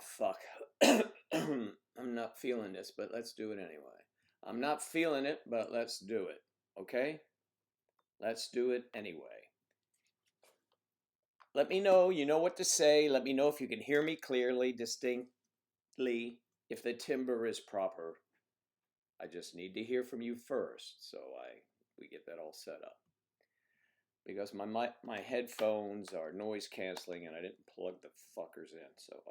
fuck. I'm not feeling this, but let's do it anyway. I'm not feeling it, but let's do it. Okay? Let's do it anyway. Let me know you know what to say. Let me know if you can hear me clearly, distinctly, if the timbre is proper. I just need to hear from you first, so we get that all set up. Because my headphones are noise canceling and I didn't plug the fuckers in. So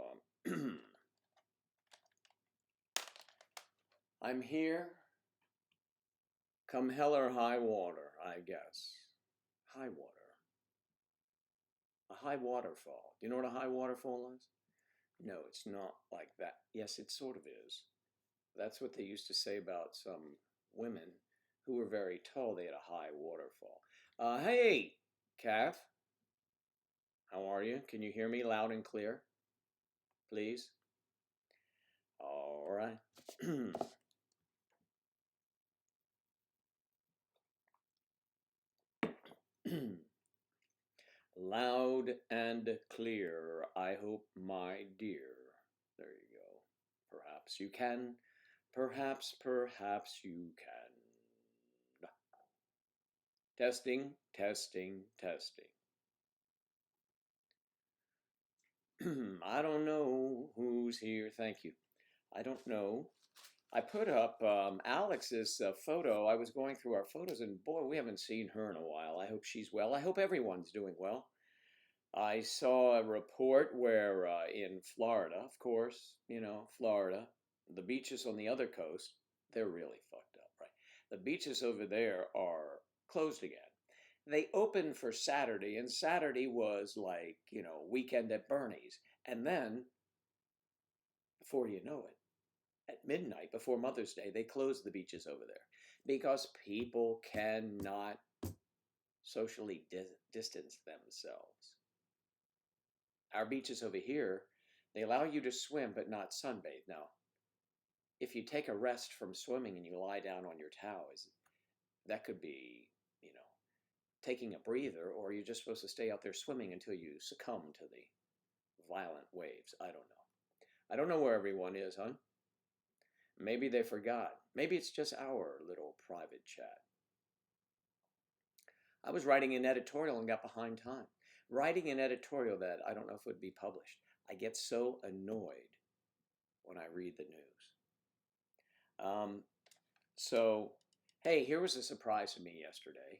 I'm here. Come hell or high water, I guess. High water. A high waterfall. Do you know what a high waterfall is? No, it's not like that. Yes, it sort of is. That's what they used to say about some women who were very tall. They had a high waterfall. Hey, Calf. How are you? Can you hear me loud and clear? Please? All right. Loud and clear, I hope, my dear. There you go. Perhaps you can. Perhaps you can. Testing, testing, testing. I don't know who's here. Thank you. I don't know. I put up Alex's photo. I was going through our photos, and boy, we haven't seen her in a while. I hope she's well. I hope everyone's doing well. I saw a report where in Florida, of course, Florida, the beaches on the other coast, they're really fucked up, right? The beaches over there are closed again. They opened for Saturday, and Saturday was like, weekend at Bernie's. And then, before you know it, at midnight, before Mother's Day, they closed the beaches over there because people cannot socially distance themselves. Our beaches over here, they allow you to swim but not sunbathe. Now, if you take a rest from swimming and you lie down on your towels, that could be, taking a breather, or you're just supposed to stay out there swimming until you succumb to the violent waves. I don't know. I don't know where everyone is, huh? Maybe they forgot. Maybe it's just our little private chat. I was writing an editorial and got behind time. Writing an editorial that I don't know if it would be published. I get so annoyed when I read the news. So, hey, here was a surprise to me yesterday.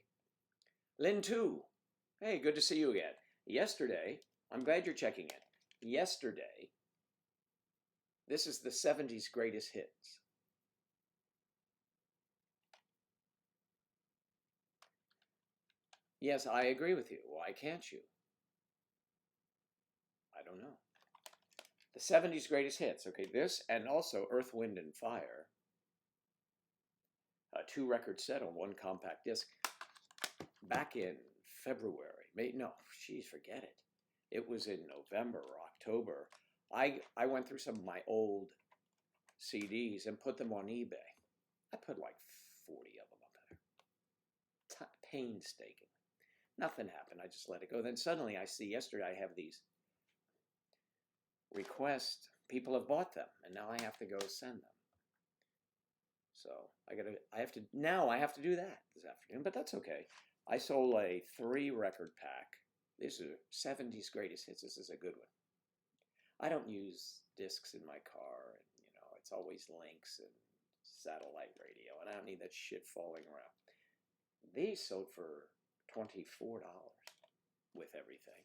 Lynn, too. Hey, good to see you again. Yesterday, I'm glad you're checking in. Yesterday, this is the 70s greatest hits. Yes, I agree with you. Why can't you? I don't know. The 70s greatest hits. Okay, this and also Earth, Wind, and Fire. A 2-record set on 1 compact disc. Back in February. Forget it. It was in November or October. I went through some of my old CDs and put them on eBay. I put like 40 of them up there. Painstaking. Nothing happened. I just let it go. Then suddenly I see yesterday I have these requests. People have bought them, and now I have to go send them. So I have to do that this afternoon, but that's okay. I sold a 3-record pack. This is 70s greatest hits. This is a good one. I don't use discs in my car, and it's always links and satellite radio, and I don't need that shit falling around. These sold for $24 with everything.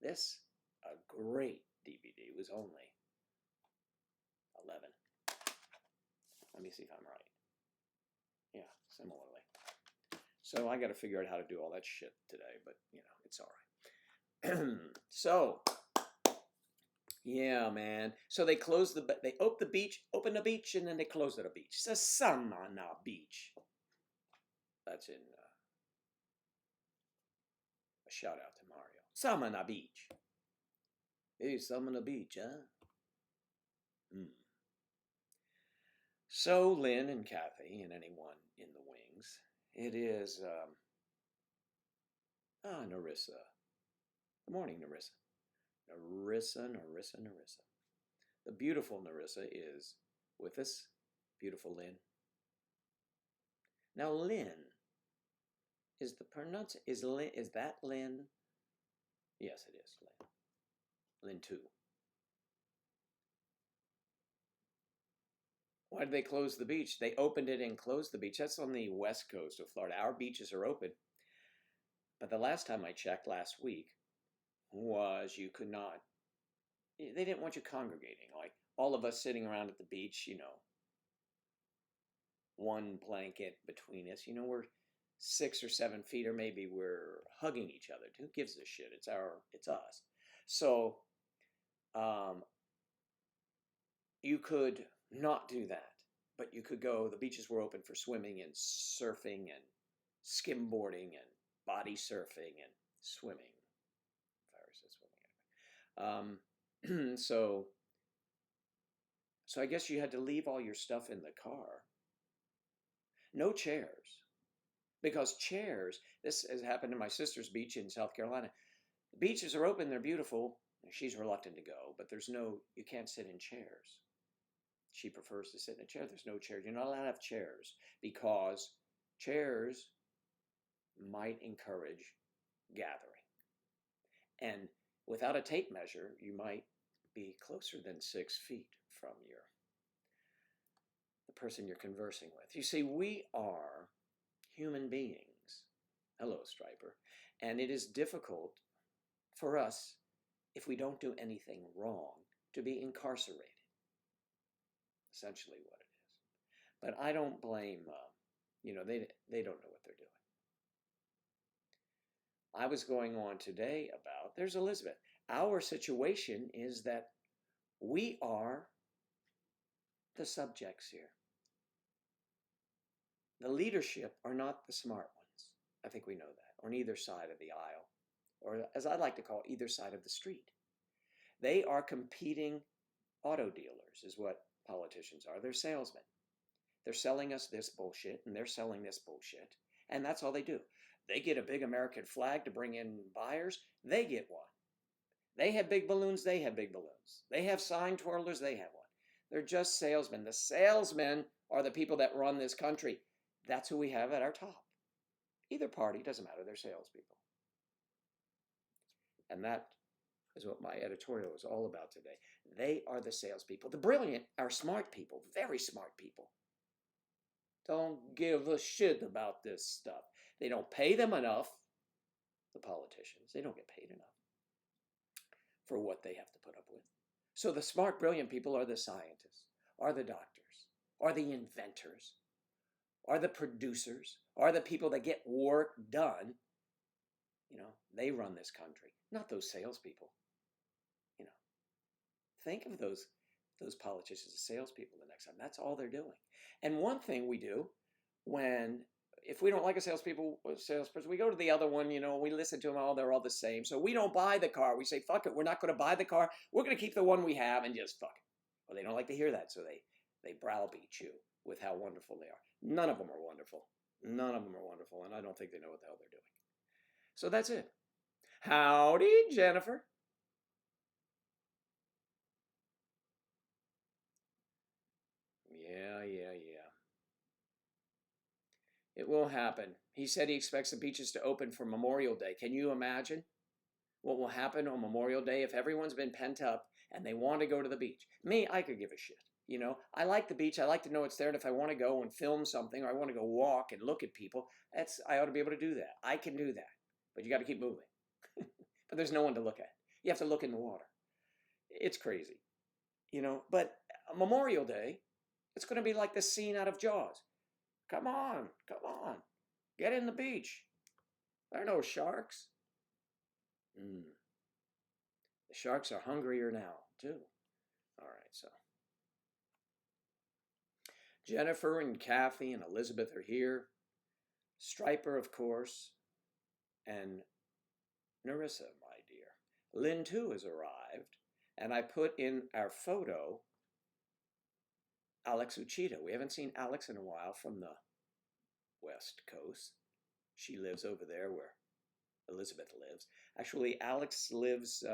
This, a great DVD, was only $11. Let me see if I'm right. Yeah, similarly. So I got to figure out how to do all that shit today, but it's all right. So, yeah, man. So they closed they opened the beach, and then they closed the beach. Samana Beach. That's in a shout out to Mario. Samana Beach. Hey, Samana Beach, huh? So Lynn and Kathy and anyone in the wings, it is Narissa. Good morning, Narissa. Narissa. The beautiful Narissa is with us. Beautiful Lynn. Now, Lynn is the pronunciation. Is that Lynn? Yes, it is Lynn. Lynn 2. Why did they close the beach? They opened it and closed the beach. That's on the west coast of Florida. Our beaches are open. But the last time I checked last week was you could not, they didn't want you congregating. Like all of us sitting around at the beach, you know, one blanket between us. You know, we're 6 or 7 feet, or maybe we're hugging each other. Who gives a shit? It's us. So you could not do that, but you could go. The beaches were open for swimming and surfing and skimboarding and body surfing and swimming. If I ever said swimming anyway. So I guess you had to leave all your stuff in the car. No chairs. Because chairs, this has happened to my sister's beach in South Carolina. The beaches are open, they're beautiful. She's reluctant to go, but you can't sit in chairs. She prefers to sit in a chair. There's no chairs. You're not allowed to have chairs because chairs might encourage gathering. And without a tape measure, you might be closer than 6 feet from the person you're conversing with. You see, we are human beings. Hello, Striper. And it is difficult for us, if we don't do anything wrong, to be incarcerated. Essentially what it is. But I don't blame, they don't know what they're doing. I was going on today about, there's Elizabeth. Our situation is that we are the subjects here. The leadership are not the smart ones. I think we know that. On either side of the aisle, or as I like to call either side of the street. They are competing auto dealers, is what politicians are. They're salesmen. They're selling us this bullshit, and they're selling this bullshit, and that's all they do. They get a big American flag to bring in buyers. They get one. They have big balloons. They have big balloons. They have sign twirlers. They have one. They're just salesmen. The salesmen are the people that run this country. That's who we have at our top. Either party, doesn't matter. They're salespeople. And that is what my editorial is all about today. They are the salespeople. The brilliant are smart people, very smart people. Don't give a shit about this stuff. They don't pay them enough, the politicians. They don't get paid enough for what they have to put up with. So the smart, brilliant people are the scientists, are the doctors, are the inventors, are the producers, are the people that get work done. They run this country, not those salespeople. Think of those politicians as salespeople the next time. That's all they're doing. And one thing we do if we don't like a salesperson, we go to the other one, we listen to them, they're all the same. So we don't buy the car. We say, fuck it, we're not going to buy the car. We're going to keep the one we have and just fuck it. Well, they don't like to hear that, so they browbeat you with how wonderful they are. None of them are wonderful. None of them are wonderful, and I don't think they know what the hell they're doing. So that's it. Howdy, Jennifer. Yeah. It will happen. He said he expects the beaches to open for Memorial Day. Can you imagine what will happen on Memorial Day if everyone's been pent up and they want to go to the beach? Me, I could give a shit. I like the beach. I like to know it's there. And if I want to go and film something or I want to go walk and look at people, I ought to be able to do that. I can do that. But you got to keep moving. But there's no one to look at. You have to look in the water. It's crazy. But Memorial Day, it's going to be like the scene out of Jaws. Come on. Get in the beach. There are no sharks. The sharks are hungrier now, too. All right, so. Jennifer and Kathy and Elizabeth are here. Striper, of course. And Narissa, my dear. Lynn, too, has arrived. And I put in our photo Alex Uchida. We haven't seen Alex in a while from the West Coast. She lives over there where Elizabeth lives. Actually, Alex lives,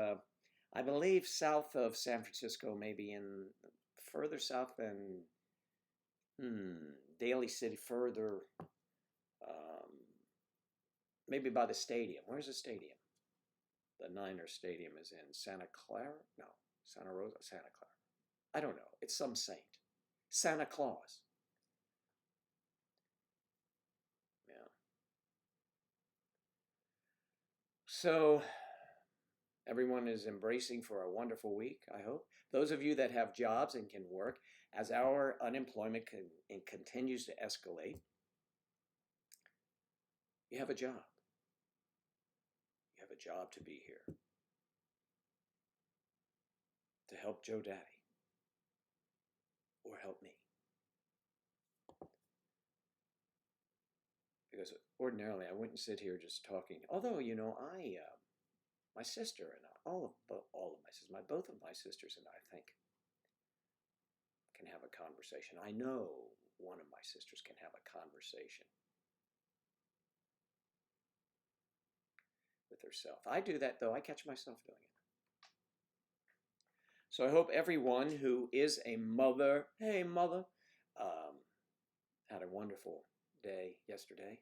I believe south of San Francisco, maybe in further south than Daly City, further, um, maybe by the stadium. Where's the stadium? The Niners Stadium is in Santa Clara? No, Santa Rosa, Santa Clara. I don't know. It's some saint. Santa Claus. Yeah. So everyone is embracing for a wonderful week, I hope. Those of you that have jobs and can work, as our unemployment continues to escalate, you have a job. You have a job to be here to help Joe Daddy or help me. Because ordinarily I wouldn't sit here just talking. Although, my sister and I, both of my sisters and I think can have a conversation. I know one of my sisters can have a conversation with herself. I do that though. I catch myself doing it. So I hope everyone who is a mother, hey mother, had a wonderful day yesterday.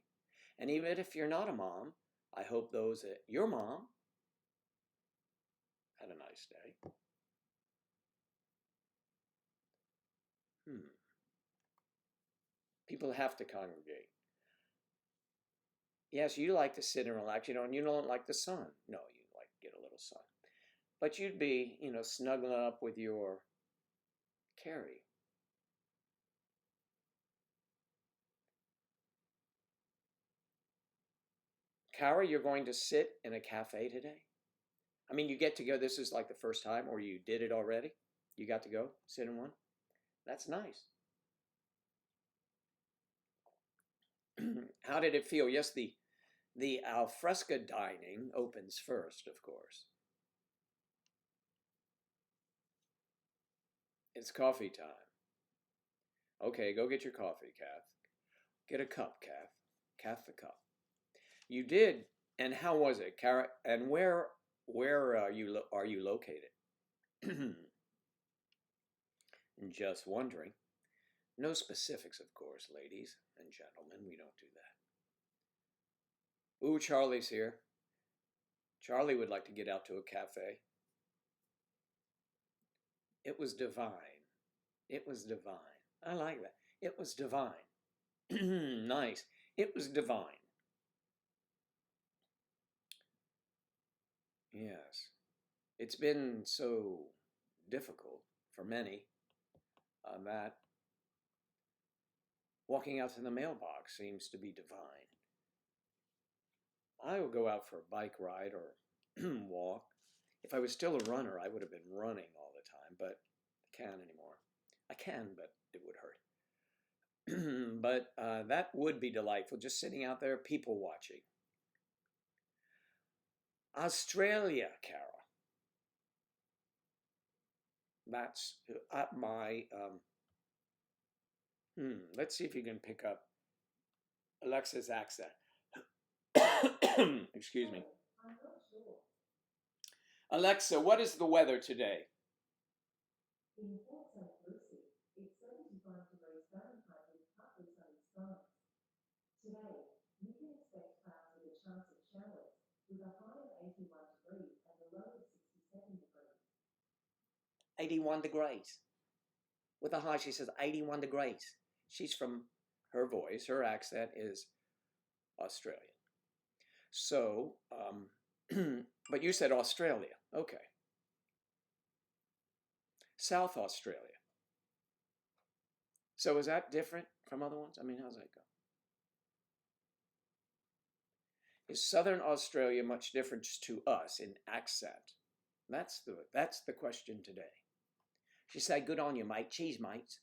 And even if you're not a mom, I hope those that your mom had a nice day. People have to congregate. Yes, you like to sit and relax, and you don't like the sun. No, you like to get a little sun. But you'd be, snuggling up with your Carrie. Carrie, you're going to sit in a cafe today? I mean, you get to go, this is like the first time, or you did it already? You got to go sit in one? That's nice. How did it feel? Yes, the al fresco dining opens first, of course. It's coffee time. Okay, go get your coffee, Kath. Get a cup, Kath. Kath the cup. You did, and how was it, Cara? And where are you located? Just wondering. No specifics, of course, ladies and gentlemen. We don't do that. Ooh, Charlie's here. Charlie would like to get out to a cafe. It was divine. It was divine. I like that. It was divine. Nice. It was divine. Yes. It's been so difficult for many that walking out to the mailbox seems to be divine. I will go out for a bike ride or walk. If I was still a runner, I would have been running all the time, but I can't anymore. I can, but it would hurt. But that would be delightful, just sitting out there, people watching. Australia, Kara. That's my. Let's see if you can pick up Alexa's accent. Excuse me. I'm not sure. Alexa, what is the weather today? In Port St Lucie, it's 75 degrees Fahrenheit with partly sunny skies. Today, you can expect clouds with a chance of showers, with a high of 81 degrees and a low of 67 degrees. 81 degrees. With a high, she says 81 degrees. She's from, her voice, her accent is Australian. So, but you said Australia. Okay. South Australia. So is that different from other ones? I mean, how's that go? Is Southern Australia much different to us in accent? That's the question today. She said, good on you, mate. Cheese, mates.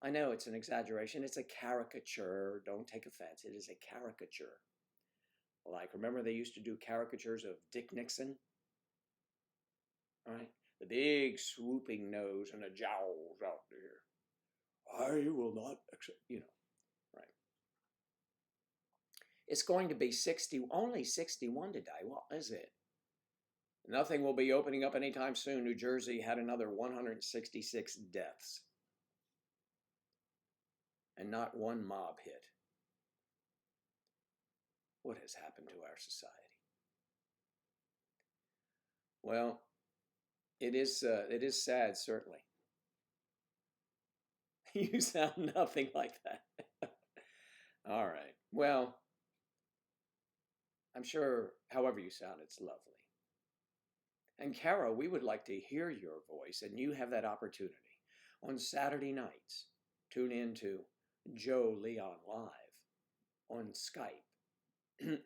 I know it's an exaggeration. It's a caricature. Don't take offense. It is a caricature. Like, remember they used to do caricatures of Dick Nixon? Right? The big swooping nose and the jowls out there. I will not accept, right. It's going to be only 61 today. What is it? Nothing will be opening up anytime soon. New Jersey had another 166 deaths, and not one mob hit. What has happened to our society? Well, it is sad, certainly. You sound nothing like that. All right. Well, I'm sure however you sound, it's lovely. And Kara, we would like to hear your voice, and you have that opportunity on Saturday nights. Tune in to Joe Leon Live on Skype,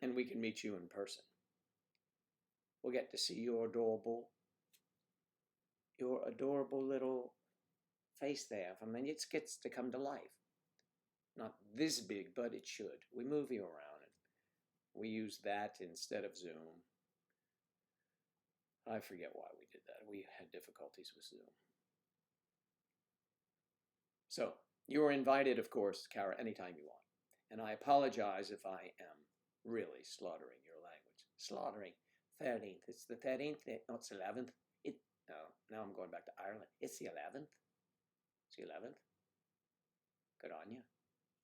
and we can meet you in person. We'll get to see your adorable little face there. I mean, it gets to come to life. Not this big, but it should. We move you around, and we use that instead of Zoom. I forget why we did that. We had difficulties with Zoom. So, you are invited, of course, Kara, anytime you want. And I apologize if I am really slaughtering your language. Slaughtering. 13th. It's the 13th. No, it's 11th. No, now I'm going back to Ireland. It's the 11th. It's the 11th. Good on you.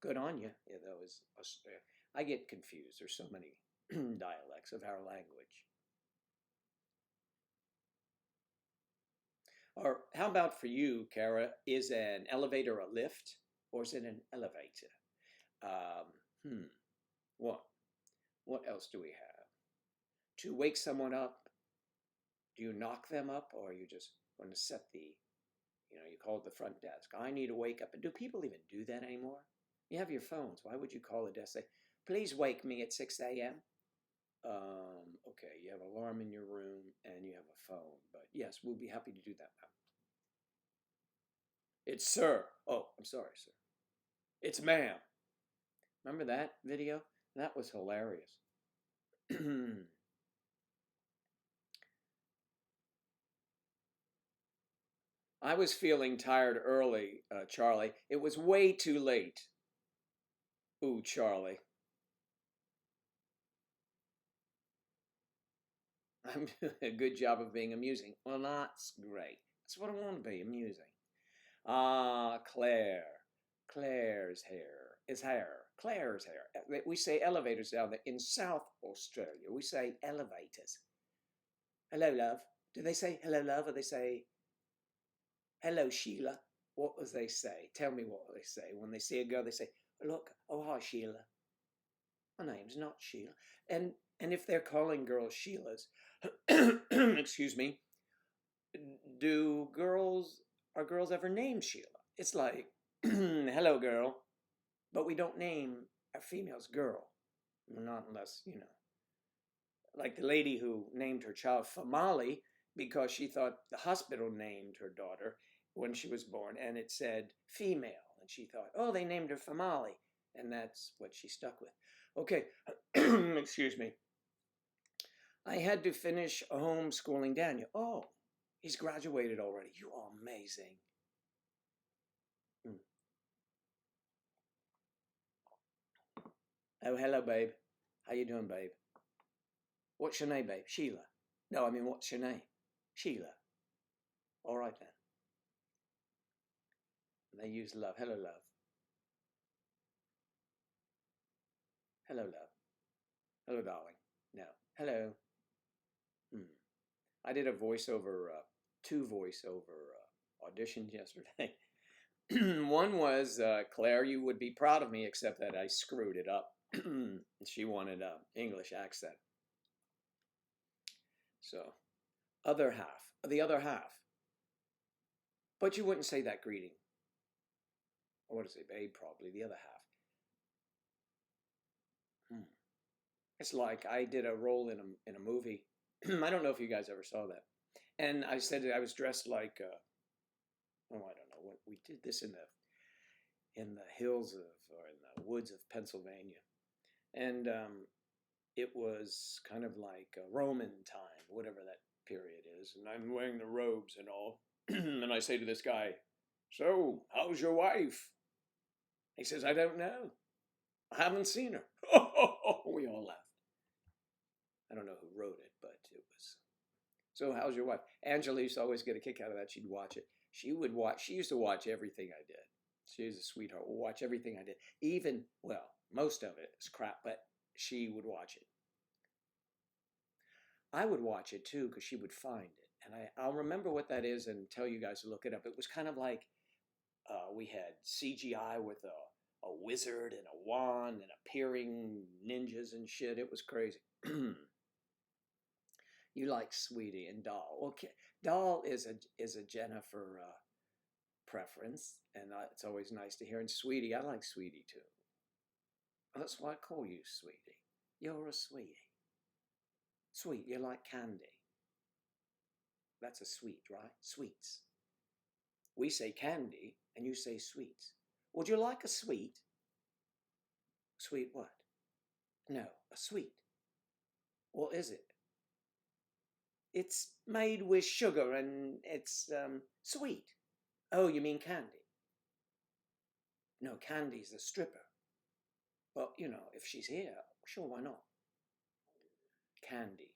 Good on you. Yeah, that was Australia. I get confused. There's so many dialects of our language. Or how about for you, Kara? Is an elevator a lift or is it an elevator? What else do we have? To wake someone up, do you knock them up, or are you just going to set the, you call it the front desk? I need to wake up. Do people even do that anymore? You have your phones. Why would you call the desk? Say, please wake me at 6 a.m.? Okay, you have an alarm in your room and you have a phone. But yes, we'll be happy to do that now. It's sir. Oh, I'm sorry, sir. It's ma'am. Remember that video? That was hilarious. I was feeling tired early, Charlie. It was way too late. Ooh, Charlie. I'm doing a good job of being amusing. Well, that's great. That's what I want to be, amusing. Ah, Claire. Claire's hair. Is hair. Claire's hair. We say elevators down there. In South Australia, we say elevators. Hello, love. Do they say hello, love, or they say hello, Sheila? What does they say? Tell me what they say. When they see a girl, they say, look, oh, hi, Sheila. My name's not Sheila. And if they're calling girls Sheilas, excuse me, are girls ever named Sheila? It's like, hello, girl. But we don't name our females girl. Not unless, like the lady who named her child Famali because she thought the hospital named her daughter when she was born and it said female. And she thought, oh, they named her Famali. And that's what she stuck with. Okay, excuse me. I had to finish homeschooling Daniel. Oh, he's graduated already. You are amazing. Oh, hello, babe. How you doing, babe? What's your name, babe? Sheila. No, I mean, what's your name? Sheila. All right, then. And they use love. Hello, love. Hello, love. Hello, darling. No. Hello. I did a voiceover, two voiceover auditions yesterday. One was, Claire, you would be proud of me, except that I screwed it up. She wanted an English accent. So, the other half. But you wouldn't say that greeting. I want to say babe, probably, the other half. It's like I did a role in a movie. I don't know if you guys ever saw that. And I said that I was dressed like, I don't know what we did this in the hills or in the woods of Pennsylvania, and it was kind of like a Roman time, whatever that period is. And I'm wearing the robes and all, and I say to this guy, "So, how's your wife?" He says, "I don't know. I haven't seen her." We all laughed. I don't know who wrote it, but So how's your wife? Angela used to always get a kick out of that. She'd watch it. She would watch. She used to watch everything I did. She was a sweetheart. Would watch everything I did. Even, well, most of it is crap, but she would watch it. I would watch it too because she would find it. And I'll remember what that is and tell you guys to look it up. It was kind of like we had CGI with a wizard and a wand and appearing ninjas and shit. It was crazy. You like Sweetie and Doll. Okay, Doll is a Jennifer preference, and it's always nice to hear. And Sweetie, I like Sweetie too. That's why I call you Sweetie. You're a sweetie. Sweet, you like candy. That's a sweet, right? Sweets. We say candy, and you say sweets. Would you like a sweet? Sweet what? No, a sweet. What is it? It's made with sugar and it's sweet. Oh, you mean candy? No, candy's the stripper. Well, you know, if she's here, sure, why not? Candy.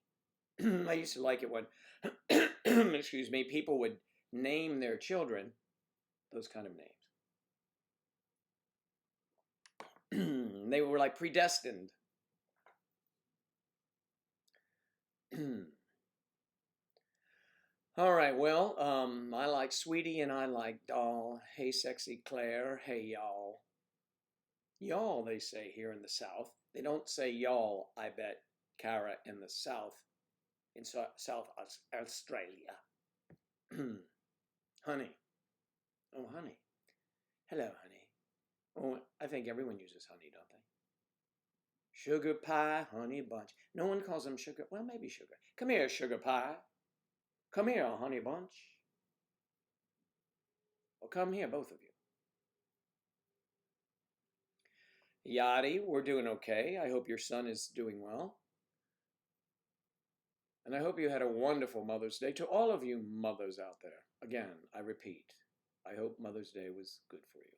I used to like it when, excuse me, people would name their children those kind of names. They were like predestined. All right, well, I like Sweetie and I like Doll. Hey, Sexy Claire. Hey, y'all. Y'all, they say here in the South. They don't say y'all, I bet, Cara, in the South, in South Australia. Honey. Oh, honey. Hello, honey. Oh, I think everyone uses honey, don't they? Sugar pie, honey bunch. No one calls them sugar. Well, maybe sugar. Come here, sugar pie. Come here, honey bunch. Well, come here, both of you. Yachty, we're doing okay. I hope your son is doing well. And I hope you had a wonderful Mother's Day. To all of you mothers out there, again, I repeat, I hope Mother's Day was good for you.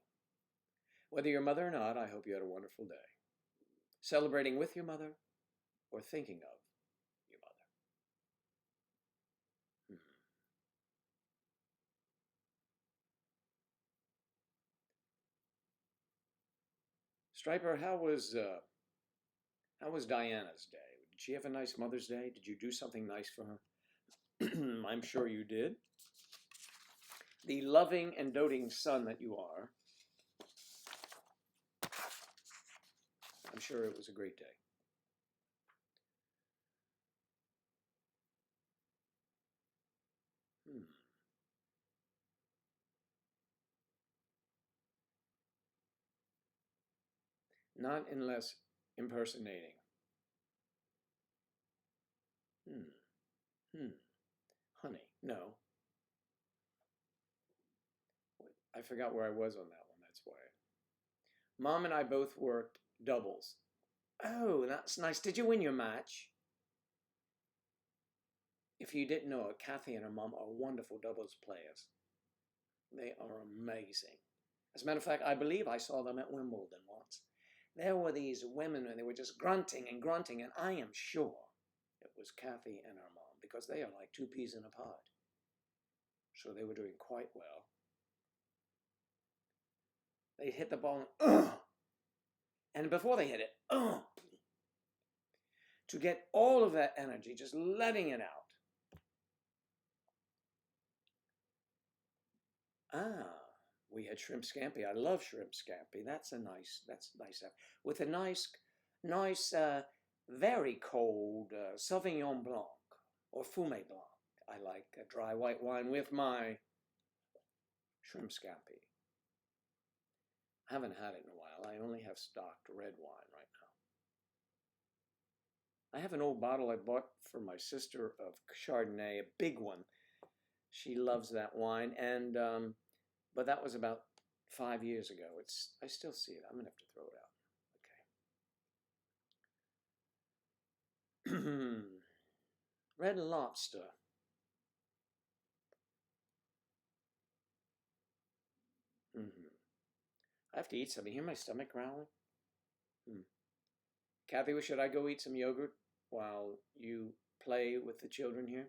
Whether you're a mother or not, I hope you had a wonderful day. Celebrating with your mother or thinking of your mother. Striper, how was Diana's day? Did she have a nice Mother's Day? Did you do something nice for her? I'm sure you did. The loving and doting son that you are, I'm sure it was a great day. Not unless impersonating. Honey, no. I forgot where I was on that one, that's why. Mom and I both worked doubles. Oh, that's nice. Did you win your match? If you didn't know, Kathy and her mom are wonderful doubles players. They are amazing. As a matter of fact, I believe I saw them at Wimbledon once. There were these women and they were just grunting, and I am sure it was Kathy and her mom because they are like two peas in a pod. So they were doing quite well. They hit the ball and before they hit it, to get all of that energy, just letting it out. We had shrimp scampi. I love shrimp scampi. That's nice. With a nice, very cold Sauvignon Blanc or Fumé Blanc. I like a dry white wine with my shrimp scampi. I haven't had it in a while. I only have stocked red wine right now. I have an old bottle I bought for my sister of Chardonnay, a big one. She loves that wine, and but that was about 5 years ago. I still see it. I'm gonna have to throw it out. Okay. Red Lobster. I have to eat something. You hear my stomach growling? Kathy, should I go eat some yogurt while you play with the children here?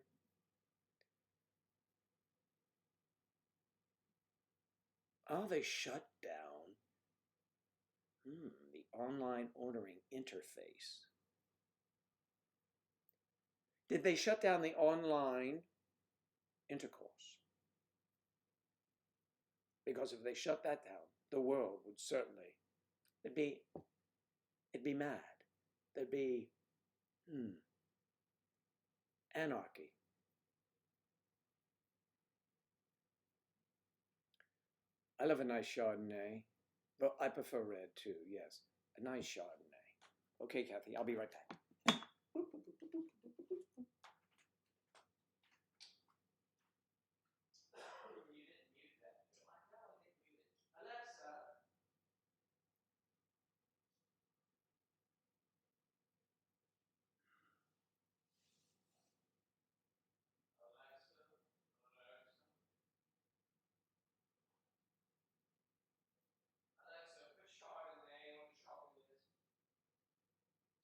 Oh, they shut down the online ordering interface. Did they shut down the online intercourse? Because if they shut that down, the world would certainly, it'd be mad. There'd be anarchy. I love a nice Chardonnay, but I prefer red too, yes. A nice Chardonnay. Okay, Kathy, I'll be right back.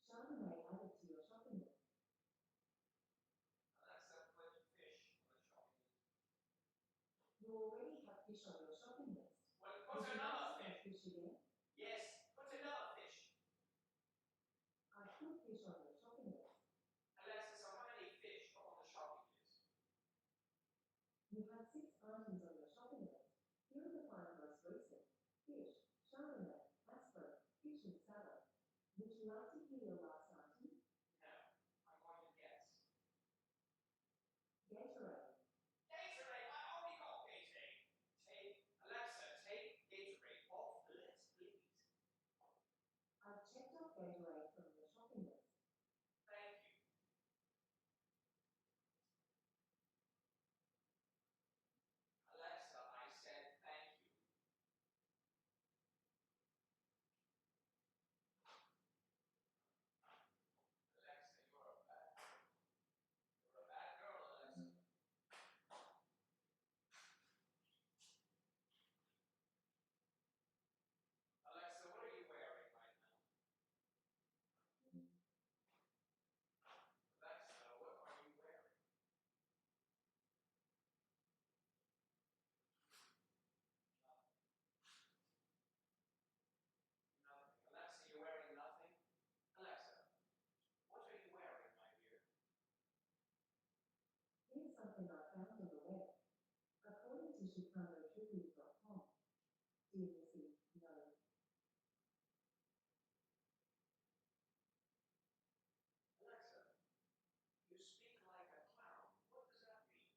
Chardonnay added to your shopping list. You already have fish on your shopping list. What's another fish? Fish again? Yes, what's another fish? I put fish on your shopping list. Alexa, so how many fish are on the shopping list? You had 6 items on your shopping list. Here are the 5 most recent. Fish, Chardonnay, aspirin, fish and salad. Would you like to hear your last item? No, I'm going to guess. Gatorade. Gatorade, I only got Gatorade. Alexa, take Gatorade off the list, please. I've checked off Gatorade from your shopping list. Thank you. Alexa, I said thank you. Alexa, you're a bad girl, Alexa. Alexa, what are you wearing right now? Alexa, what are you wearing? Nothing. Alexa, you're wearing nothing? Alexa, what are you wearing, my dear? Here's something I found on the web. According to chicagotribute.com, dear Missy, no. Alexa, you speak like a clown. What does that mean?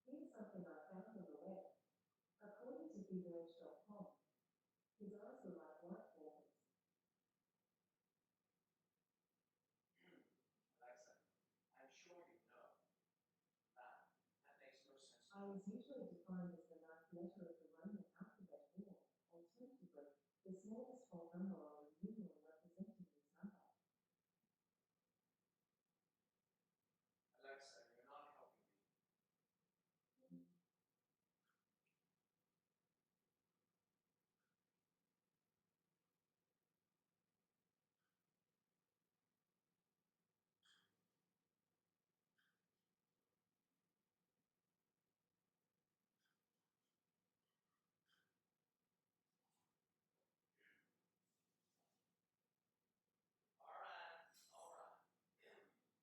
Here's something I found on the web. According to bigurge.com, his eyes were like white walkers. Alexa, I'm sure you know. That makes no sense. I is usually defined as the ninth letter of the Roman alphabet or, alternatively, the smallest whole number or a numeral representing this number. Alexa, you're not helping me.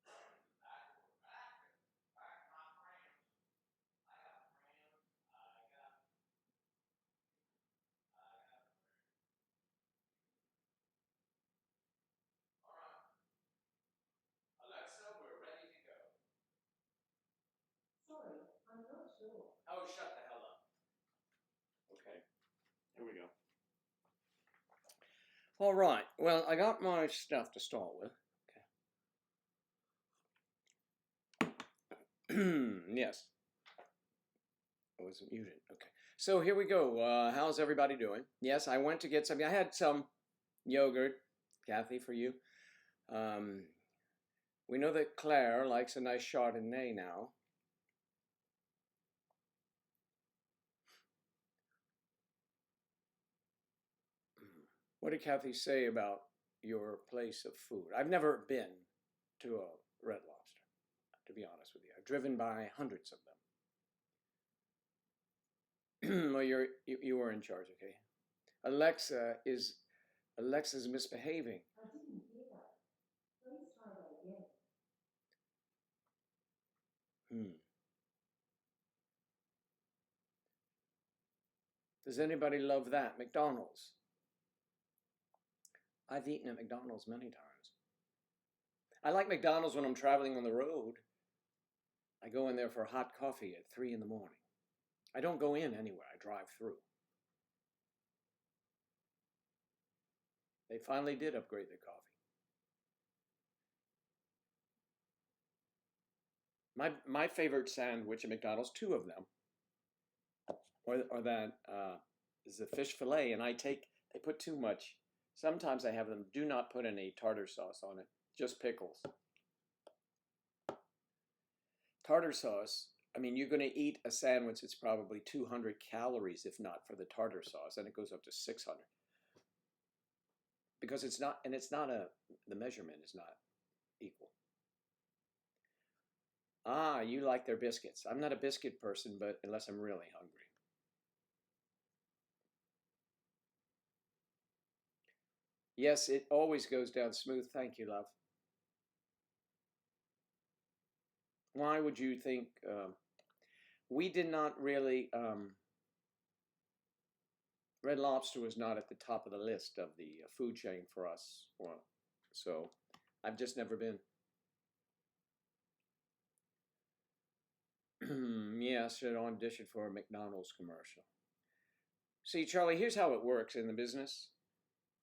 All right. Back, my friend. I got a friend. All right. Alexa, we're ready to go. Sorry, I'm not sure. Oh, shut the hell up. Okay, here we go. All right, well, I got my stuff to start with. Okay. Yes. I wasn't muted. Okay. So here we go. How's everybody doing? Yes, I went to get some. I had some yogurt, Kathy, for you. We know that Claire likes a nice Chardonnay now. What did Kathy say about your place of food? I've never been to a Red Lobster, to be honest with you. I've driven by hundreds of Well, you were in charge, okay? Alexa's misbehaving. I didn't hear that. Please try that again. Hmm. Does anybody love that? McDonald's. I've eaten at McDonald's many times. I like McDonald's when I'm traveling on the road. I go in there for a hot coffee at 3 in the morning. I don't go in anywhere, I drive through. They finally did upgrade their coffee. My favorite sandwich at McDonald's, two of them, or that is the fish fillet, and they put too much. Sometimes I have them, do not put any tartar sauce on it, just pickles. Tartar sauce, I mean, you're going to eat a sandwich that's probably 200 calories, if not for the tartar sauce, and it goes up to 600. Because it's not, the measurement is not equal. Ah, you like their biscuits. I'm not a biscuit person, but unless I'm really hungry. Yes, it always goes down smooth. Thank you, love. Why would you think we did not really? Red Lobster was not at the top of the list of the food chain for us. Well, so I've just never been. Yeah, should audition for a McDonald's commercial. See, Charlie, here's how it works in the business.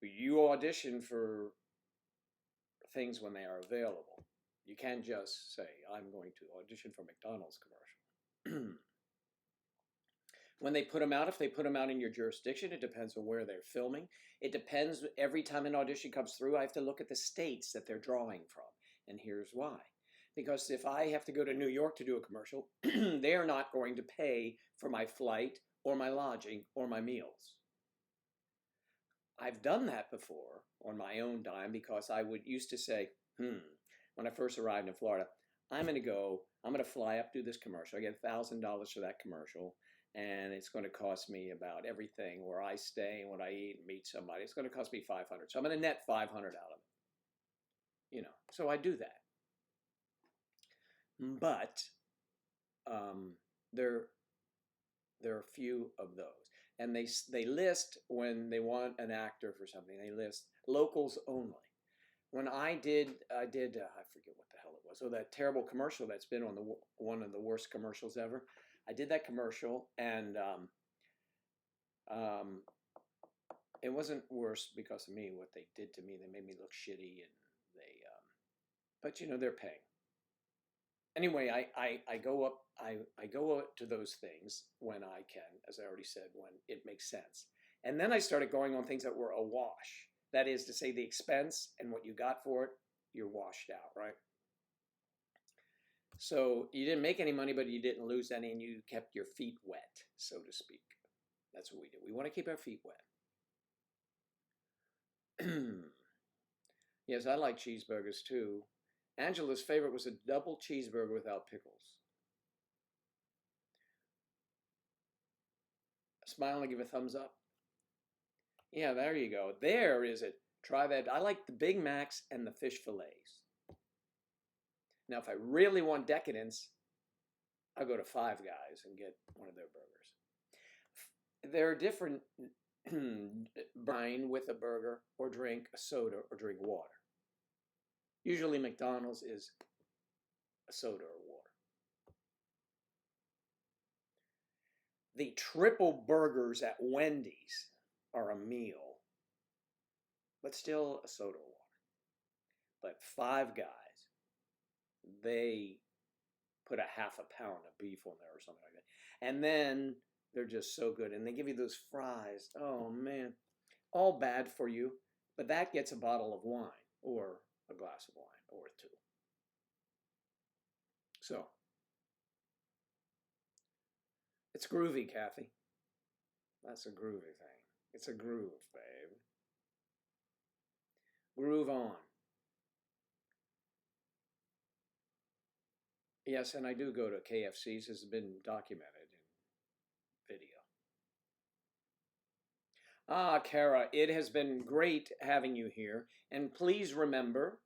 You audition for things when they are available. You can't just say, I'm going to audition for McDonald's commercial. When they put them out, if they put them out in your jurisdiction, it depends on where they're filming. It depends, every time an audition comes through, I have to look at the states that they're drawing from. And here's why. Because if I have to go to New York to do a commercial, they are not going to pay for my flight or my lodging or my meals. I've done that before on my own dime because I would used to say, when I first arrived in Florida, I'm going to fly up, do this commercial. I get $1,000 for that commercial, and it's going to cost me about everything, where I stay and what I eat and meet somebody. It's going to cost me $500. So I'm going to net $500 out of it. So I do that. But there are a few of those. And they list, when they want an actor for something, they list locals only. When I forget what the hell it was. Oh, that terrible commercial that's been on one of the worst commercials ever. I did that commercial, and it wasn't worse because of me. What they did to me, they made me look shitty, and but they're paying. Anyway, I go up to those things when I can, as I already said, when it makes sense. And then I started going on things that were a wash. That is to say, the expense and what you got for it, you're washed out, right? So you didn't make any money, but you didn't lose any, and you kept your feet wet, so to speak. That's what we do. We want to keep our feet wet. Yes, I like cheeseburgers too. Angela's favorite was a double cheeseburger without pickles. Smile and give a thumbs up. Yeah, there you go. There is it. Try that. I like the Big Macs and the fish fillets. Now, if I really want decadence, I'll go to Five Guys and get one of their burgers. There are different brine with a burger, or drink a soda, or drink water. Usually McDonald's is a soda or water. The triple burgers at Wendy's are a meal, but still a soda or water. But Five Guys, they put a half a pound of beef on there or something like that. And then they're just so good. And they give you those fries. Oh, man. All bad for you. But that gets a bottle of wine, or a glass of wine, or two. So, it's groovy, Kathy. That's a groovy thing. It's a groove, babe. Groove on. Yes, and I do go to KFC's. It's been documented in video. Ah, Kara, it has been great having you here. And please remember,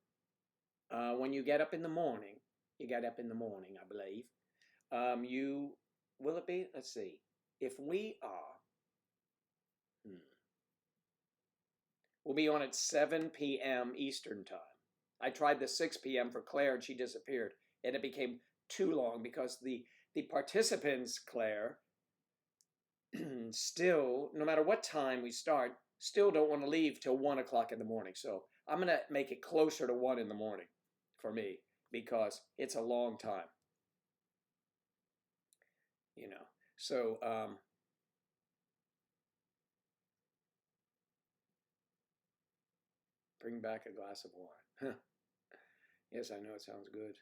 when you get up in the morning, you get up in the morning, I believe. You will it be? Let's see. If we are, hmm, we'll be on at 7 p.m. Eastern time. I tried the 6 p.m. for Claire, and she disappeared, and it became too long because the participants, Claire, still, no matter what time we start, still don't want to leave till 1 o'clock in the morning. So I'm gonna make it closer to 1 in the morning for me because it's a long time, you know. So bring back a glass of wine. Yes, I know it sounds good.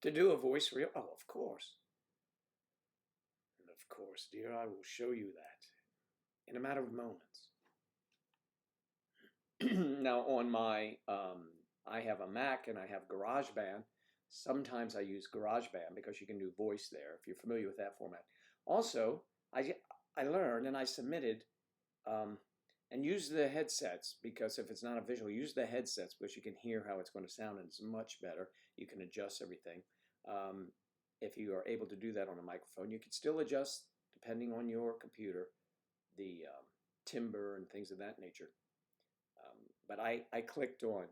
To do a voice reel? Oh, of course. Of course, dear, I will show you that in a matter of moments. Now, on my, I have a Mac and I have GarageBand. Sometimes I use GarageBand because you can do voice there if you're familiar with that format. Also, I learned and I submitted um, and use the headsets because if it's not a visual, use the headsets because you can hear how it's going to sound and it's much better. You can adjust everything. Um, if you are able to do that on a microphone, you can still adjust depending on your computer the timbre and things of that nature. But I clicked on,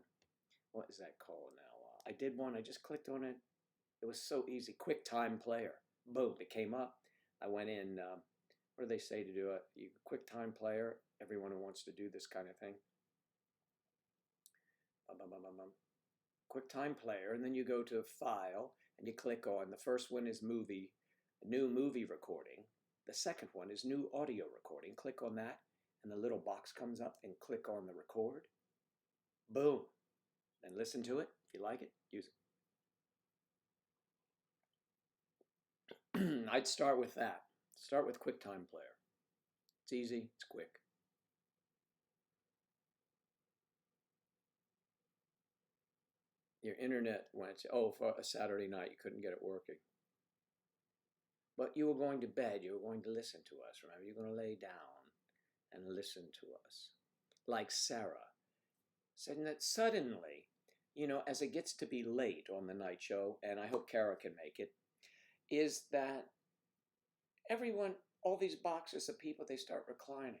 what is that called now? I did one, I just clicked on it. It was so easy. QuickTime Player. Boom, it came up. I went in, what do they say to do it? You QuickTime Player, everyone who wants to do this kind of thing. QuickTime Player, and then you go to File, and you click on, the first one is Movie, New Movie Recording. The second one is New Audio Recording. Click on that, and the little box comes up, and click on the record. Boom. And listen to it. If you like it, use it. I'd start with that. Start with QuickTime Player. It's easy, it's quick. Your internet went, oh, for a Saturday night, you couldn't get it working. But you were going to bed, you were going to listen to us, remember? You're going to lay down and listen to us. Like Sarah said that suddenly, as it gets to be late on the night show, and I hope Kara can make it, is that everyone, all these boxes of people, they start reclining.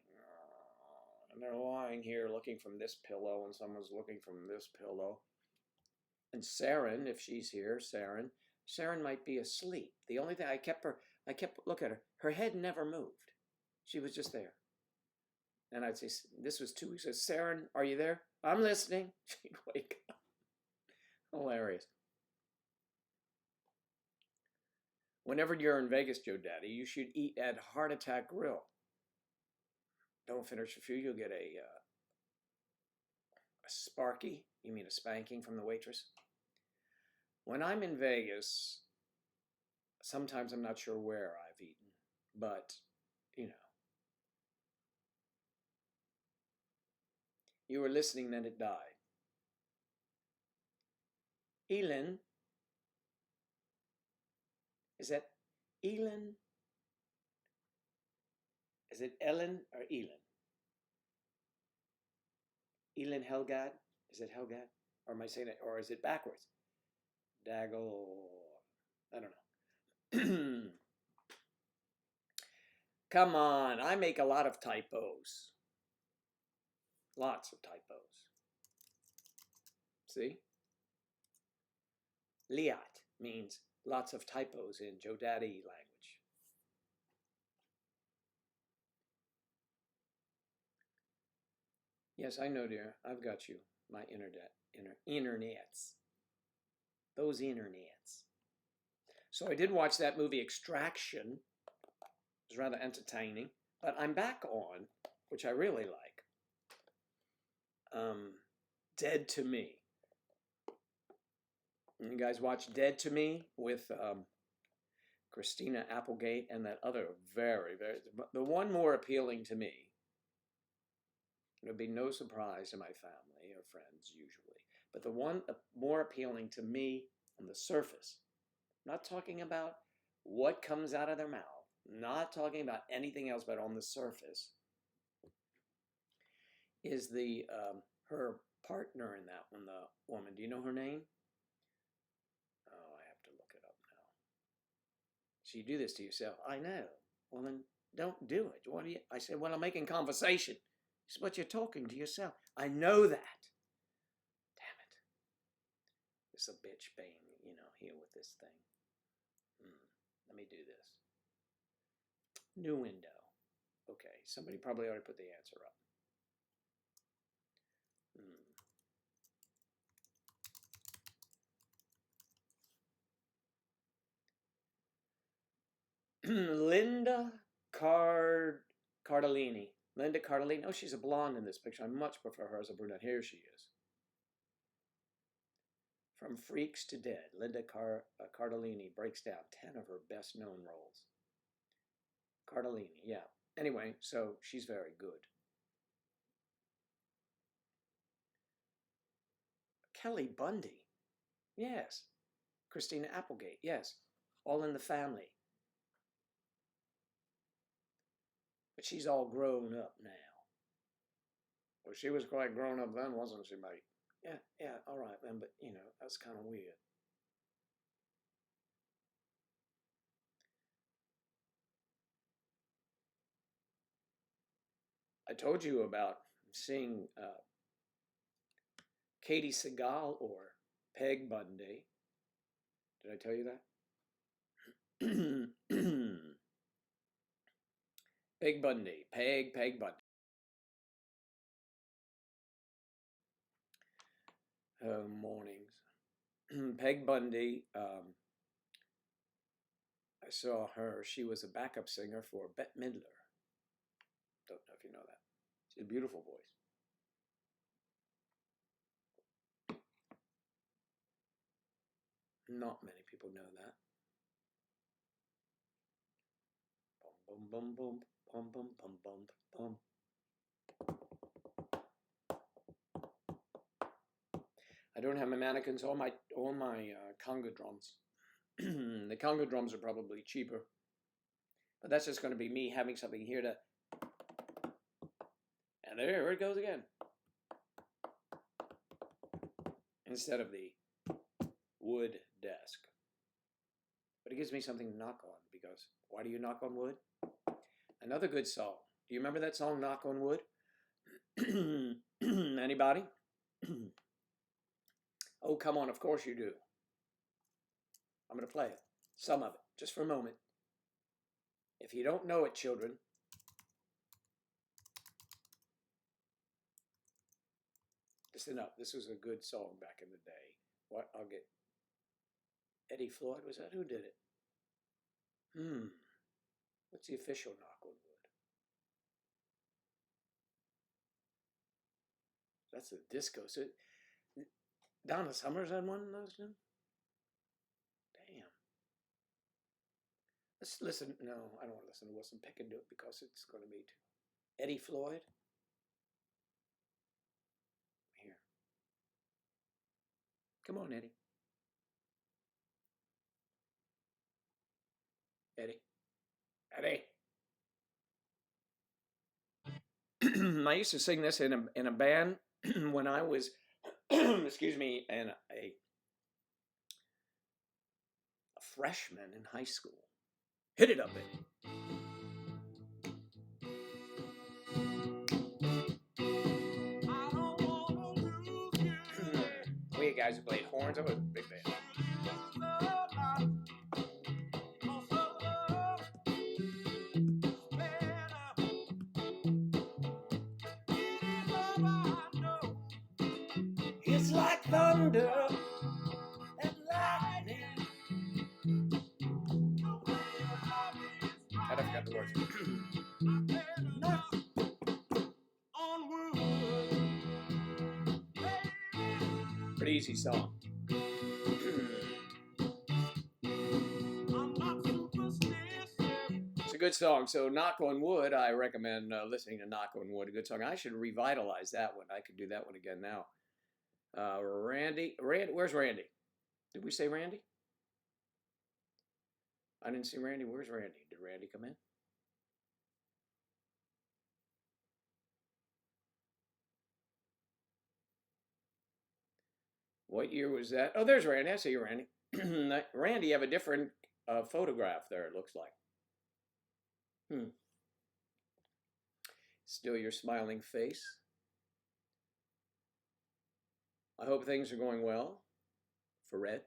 And they're lying here looking from this pillow, and someone's looking from this pillow. And Saren, if she's here, Saren might be asleep. The only thing I kept look at her. Her head never moved. She was just there. And I'd say, this was 2 weeks ago. Saren, are you there? I'm listening. She'd wake up. Hilarious. Whenever you're in Vegas, Joe Daddy, you should eat at Heart Attack Grill. Don't finish your food, you'll get a sparky. You mean a spanking from the waitress? When I'm in Vegas, sometimes I'm not sure where I've eaten, but you were listening, then it died. Elin, is that Elin? Is it Ellen or Elin? Elin Helgad? Is it Helgad? Or am I saying it, or is it backwards? Daggle, I don't know. Come on, I make a lot of typos. Lots of typos. See? Liat means lots of typos in Joe Daddy language. Yes, I know, dear. I've got you. My internets. Those internets. So I did watch that movie Extraction. It was rather entertaining. But I'm back on, which I really like, Dead to Me. You guys watch Dead to Me with Christina Applegate and that other the one more appealing to me. It would be no surprise to my family or friends usually, but the one more appealing to me on the surface. I'm not talking about what comes out of their mouth, not talking about anything else but on the surface, is the her partner in that one, the woman. Do you know her name? Oh, I have to look it up now. So you do this to yourself. I know. Well, then don't do it. What do you? I said, well, I'm making conversation. It's what you're talking to yourself. I know that. Damn it. It's a bitch bang, here with this thing. Let me do this. New window. Okay, somebody probably already put the answer up. Linda Cardellini. Linda Cardellini. Oh, she's a blonde in this picture. I much prefer her as a brunette. Here she is. From Freaks to Dead, Linda Cardellini breaks down 10 of her best known roles. Cardellini, yeah. Anyway, so she's very good. Kelly Bundy, yes. Christina Applegate, yes. All in the Family. But she's all grown up now. Well, she was quite grown up then, wasn't she, mate? Yeah, all right then, but, that's kind of weird. I told you about seeing Katie Seagal or Peg Bundy. Did I tell you that? Peg Bundy. Peg Bundy. Oh, mornings. Peg Bundy, I saw her. She was a backup singer for Bette Midler. Don't know if you know that. She has a beautiful voice. Not many people know that. Bum, bum, bum, bum, bum, bum, bum, bum. I don't have my mannequins or my conga drums. The conga drums are probably cheaper. But that's just going to be me having something here to... And there it goes again. Instead of the wood desk. But it gives me something to knock on, because why do you knock on wood? Another good song. Do you remember that song, Knock on Wood? Anybody? Oh, come on, of course you do. I'm going to play it. Some of it, just for a moment. If you don't know it, children, listen up. This was a good song back in the day. What? I'll get... Eddie Floyd, was that? Who did it? What's the official knock on wood? That's the disco. So, Donna Summers had one of those, too? Damn. Let's listen. No, I don't want to listen to Wilson Pickett do it, because it's going to be too... Eddie Floyd? Here. Come on, Eddie. Eddie. I used to sing this in a band when I was, excuse me, a freshman in high school. Hit it up, Eddie. We had guys who played horns. I was a big band. It's like thunder and lightning. I forgot the words. Pretty easy song. It's a good song. So Knock on Wood, I recommend listening to Knock on Wood. A good song. I should revitalize that one. I could do that one again now. Randy, where's Randy? Did we say Randy? I didn't see Randy. Where's Randy? Did Randy come in? What year was that? Oh, there's Randy. I see you, Randy. Randy, you have a different photograph there, it looks like. Still your smiling face. I hope things are going well for Red.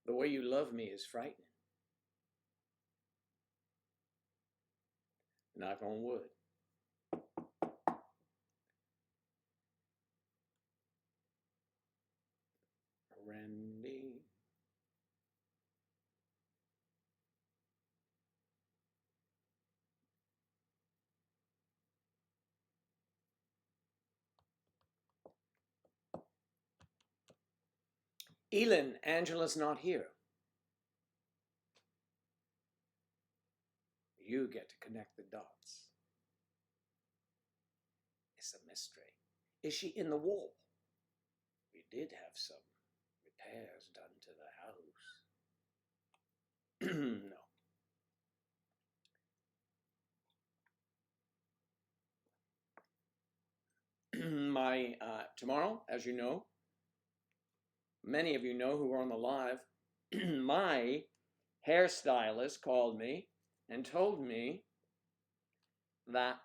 The way you love me is frightening. Knock on wood. Randy. Elin, Angela's not here. You get to connect the dots. It's a mystery. Is she in the wall? We did have some repairs done to the house. No. My tomorrow, as you know, many of you know who are on the live, my hairstylist called me and told me that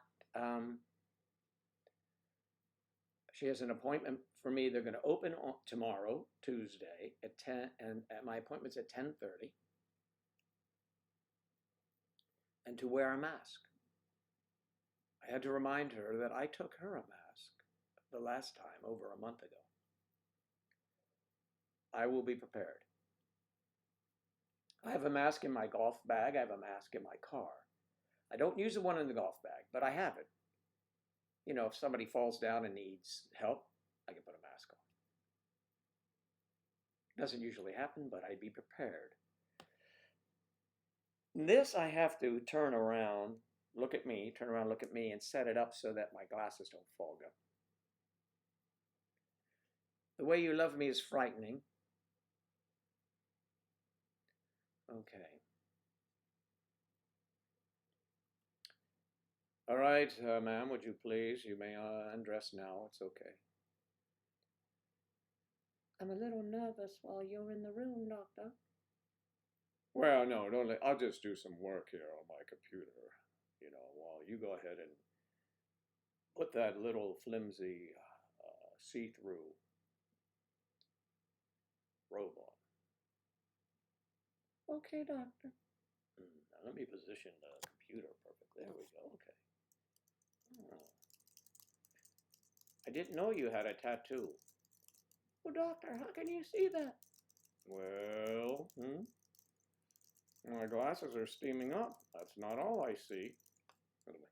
she has an appointment for me. They're going to open on tomorrow, Tuesday, at 10, and my appointment's at 10:30, and to wear a mask. I had to remind her that I took her a mask the last time, over a month ago. I will be prepared. I have a mask in my golf bag. I have a mask in my car. I don't use the one in the golf bag, but I have it. You know, if somebody falls down and needs help, I can put a mask on. Doesn't usually happen, but I'd be prepared. This I have to turn around, look at me, turn around, look at me, and set it up so that my glasses don't fog up. The way you love me is frightening. Okay. All right, ma'am, would you please? You may undress now. It's okay. I'm a little nervous while you're in the room, Doctor. Well, no, don't let, I'll just do some work here on my computer, you know, while you go ahead and put that little flimsy see-through robe on. Okay, Doctor. Now let me position the computer perfectly. There we go. Okay. Oh. I didn't know you had a tattoo. Well, Doctor, how can you see that? Well, my glasses are steaming up. That's not all I see. Anyway.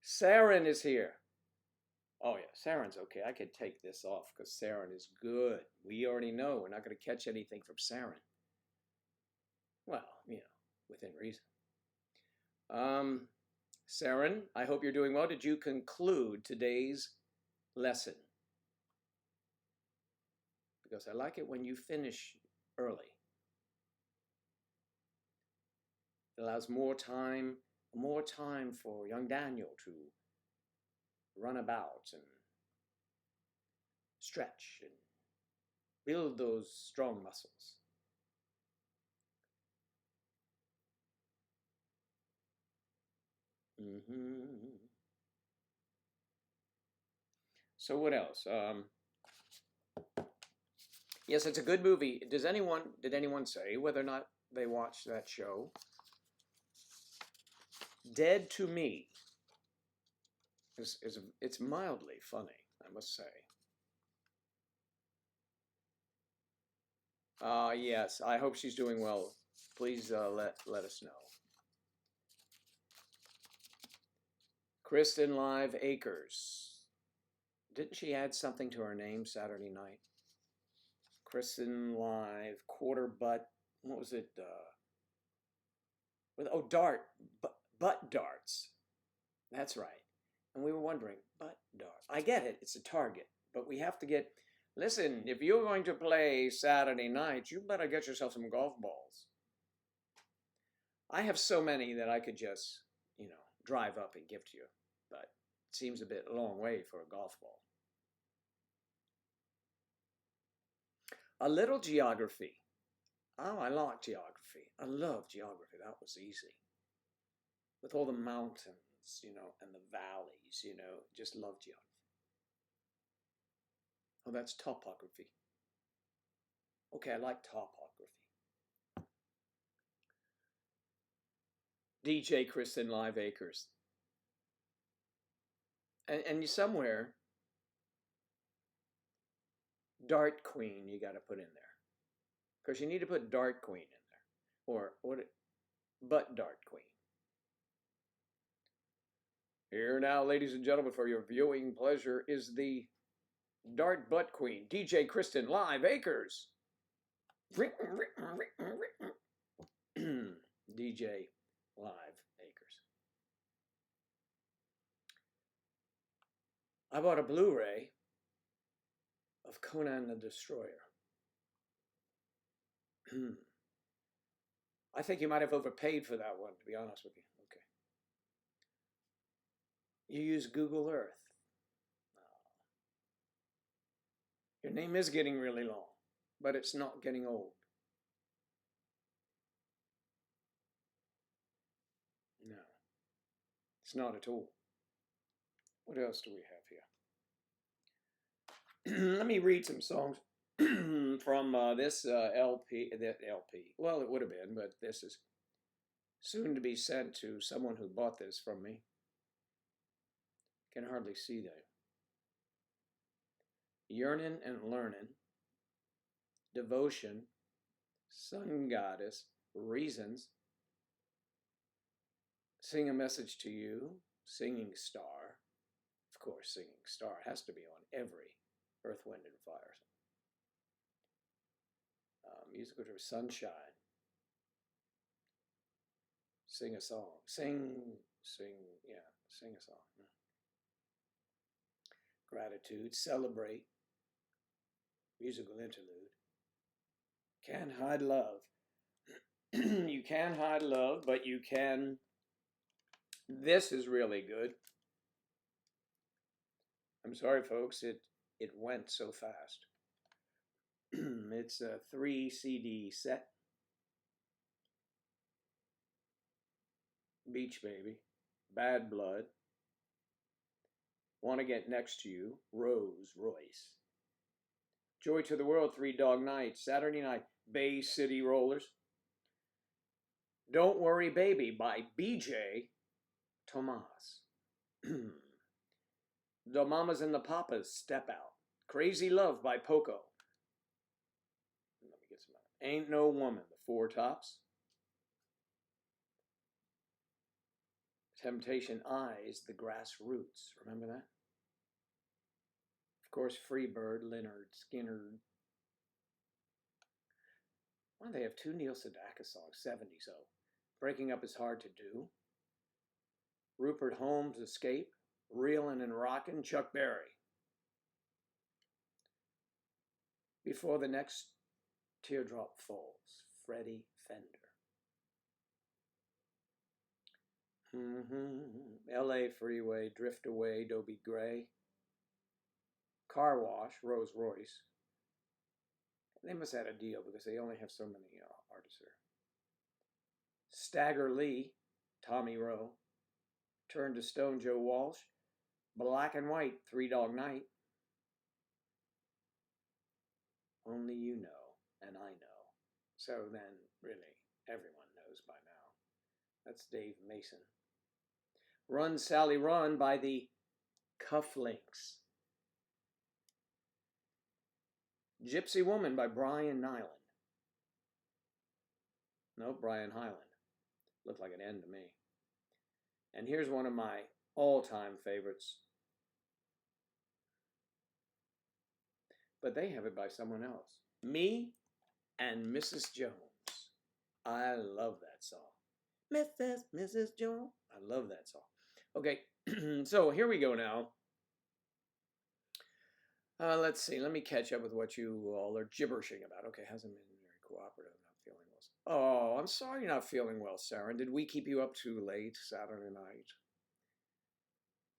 Saren is here. Oh yeah, Saren's okay. I could take this off because Saren is good. We already know we're not going to catch anything from Saren. Well, you know, within reason. Saren, I hope you're doing well. Did you conclude today's lesson? Because I like it when you finish early. It allows more time for young Daniel to run about and stretch and build those strong muscles. So what else? Yes, it's a good movie. Did anyone say whether or not they watched that show? Dead to Me. It's mildly funny, I must say. Yes, I hope she's doing well. Please let us know. Kristen Live Acres. Didn't she add something to her name Saturday night? Kristen Live, quarter butt, what was it? Butt darts. That's right. And we were wondering, butt darts. I get it, it's a target, but we have to get. Listen, if you're going to play Saturday night, you better get yourself some golf balls. I have so many that I could just, drive up and give to you, but it seems a bit a long way for a golf ball. A little geography. Oh, I like geography. I love geography. That was easy. With all the mountains, and the valleys, just love geography. Oh, that's topography. Okay, I like topography. DJ Kristen Live Acres. And somewhere, Dart Queen you got to put in there. Because you need to put Dart Queen in there. Or but Dart Queen. Here now, ladies and gentlemen, for your viewing pleasure is the Dart Butt Queen, DJ Kristen Live Acres. DJ Live Acres. I bought a Blu-ray of Conan the Destroyer. I think you might have overpaid for that one, to be honest with you. Okay. You use Google Earth. Your name is getting really long, but it's not getting old. No, it's not at all. What else do we have here? Let me read some songs from this LP. Well, it would have been, but this is soon to be sent to someone who bought this from me. Can hardly see that. Yearnin' and Learnin', Devotion, Sun Goddess, Reasons, Sing a Message to You, Singing Star. Of course, Singing Star has to be on every Earth, Wind, and Fire. Musical to Sunshine. Sing a song. Sing a song. Gratitude, Celebrate, Musical Interlude. Can't Hide Love. You can hide love, but you can. This is really good. I'm sorry, folks, it went so fast. It's a 3 CD set. Beach Baby, Bad Blood, Want to Get Next to You, Rose Royce. Joy to the World, 3 Dog Night, Saturday Night, Bay City Rollers. Don't Worry Baby by BJ Tomas. The Mamas and the Papas, Step Out. Crazy Love by Poco. Let me get some. Ain't No Woman, the Four Tops. Temptation Eyes, the Grassroots. Remember that? Of course, Freebird, Leonard Skinner. Why do they have 2 Neil Sedaka songs? 70s, so. Breaking Up Is Hard to Do. Rupert Holmes, Escape. Reelin' and Rockin', Chuck Berry. Before the Next Teardrop Falls, Freddie Fender. LA Freeway, Drift Away, Dobie Gray. Car Wash, Rose Royce. They must have had a deal because they only have so many artists here. Stagger Lee, Tommy Rowe. Turn to Stone, Joe Walsh. Black and White, 3 Dog Night. Only You Know, and I Know. So then, really, everyone knows by now. That's Dave Mason. Run, Sally, Run by the Cufflinks. Gypsy Woman by Brian Nyland. No, Brian Hyland. Looked like an N to me. And here's one of my all-time favorites. But they have it by someone else. Me and Mrs. Jones. I love that song. Mrs. Jones. I love that song. Okay, so here we go now. Let's see. Let me catch up with what you all are gibberishing about. Okay, hasn't been very cooperative. Not feeling well. Oh, I'm sorry you're not feeling well, Sarah. Did we keep you up too late Saturday night?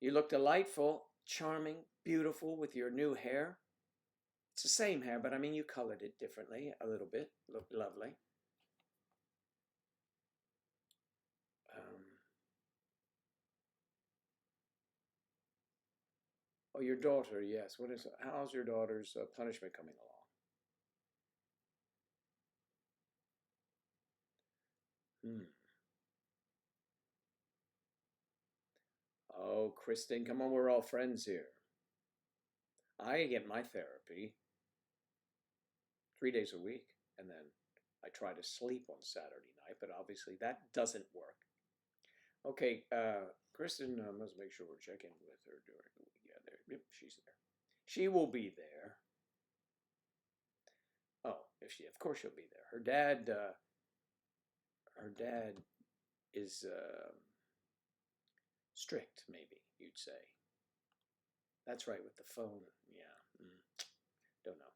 You look delightful, charming, beautiful with your new hair. It's the same hair, but I mean, you colored it differently a little bit. Looked lovely. Um, oh, your daughter, yes. How's your daughter's punishment coming along? Hmm. Oh, Kristen, come on, we're all friends here. I get my therapy 3 days a week, and then I try to sleep on Saturday night, but obviously that doesn't work. Okay, Kristen must make sure we're checking with her during the week. Yeah, there, yep, she's there. She will be there. Oh, if she, of course she'll be there. Her dad is strict, maybe you'd say. That's right with the phone. Yeah, don't know.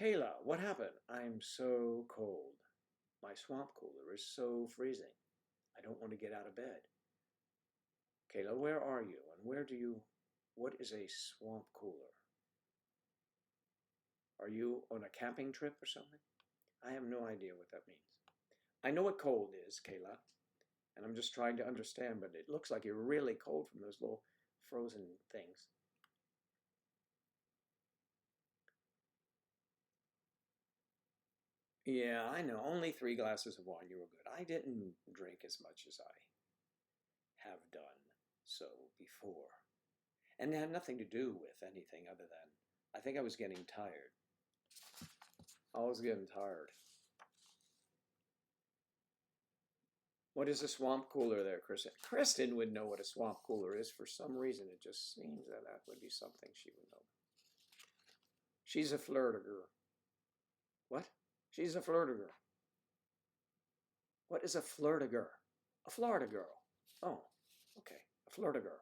Kayla, what happened? I'm so cold. My swamp cooler is so freezing. I don't want to get out of bed. Kayla, where are you? And what is a swamp cooler? Are you on a camping trip or something? I have no idea what that means. I know what cold is, Kayla, and I'm just trying to understand, but it looks like you're really cold from those little frozen things. Yeah, I know. Only 3 glasses of wine. You were good. I didn't drink as much as I have done so before. And it had nothing to do with anything other than I think I was getting tired. I was getting tired. What is a swamp cooler there, Kristen? Kristen would know what a swamp cooler is. For some reason, it just seems that that would be something she would know. She's a Florida girl. What? She's a Florida girl. What is a Florida girl? A Florida girl. Oh, okay. A Florida girl.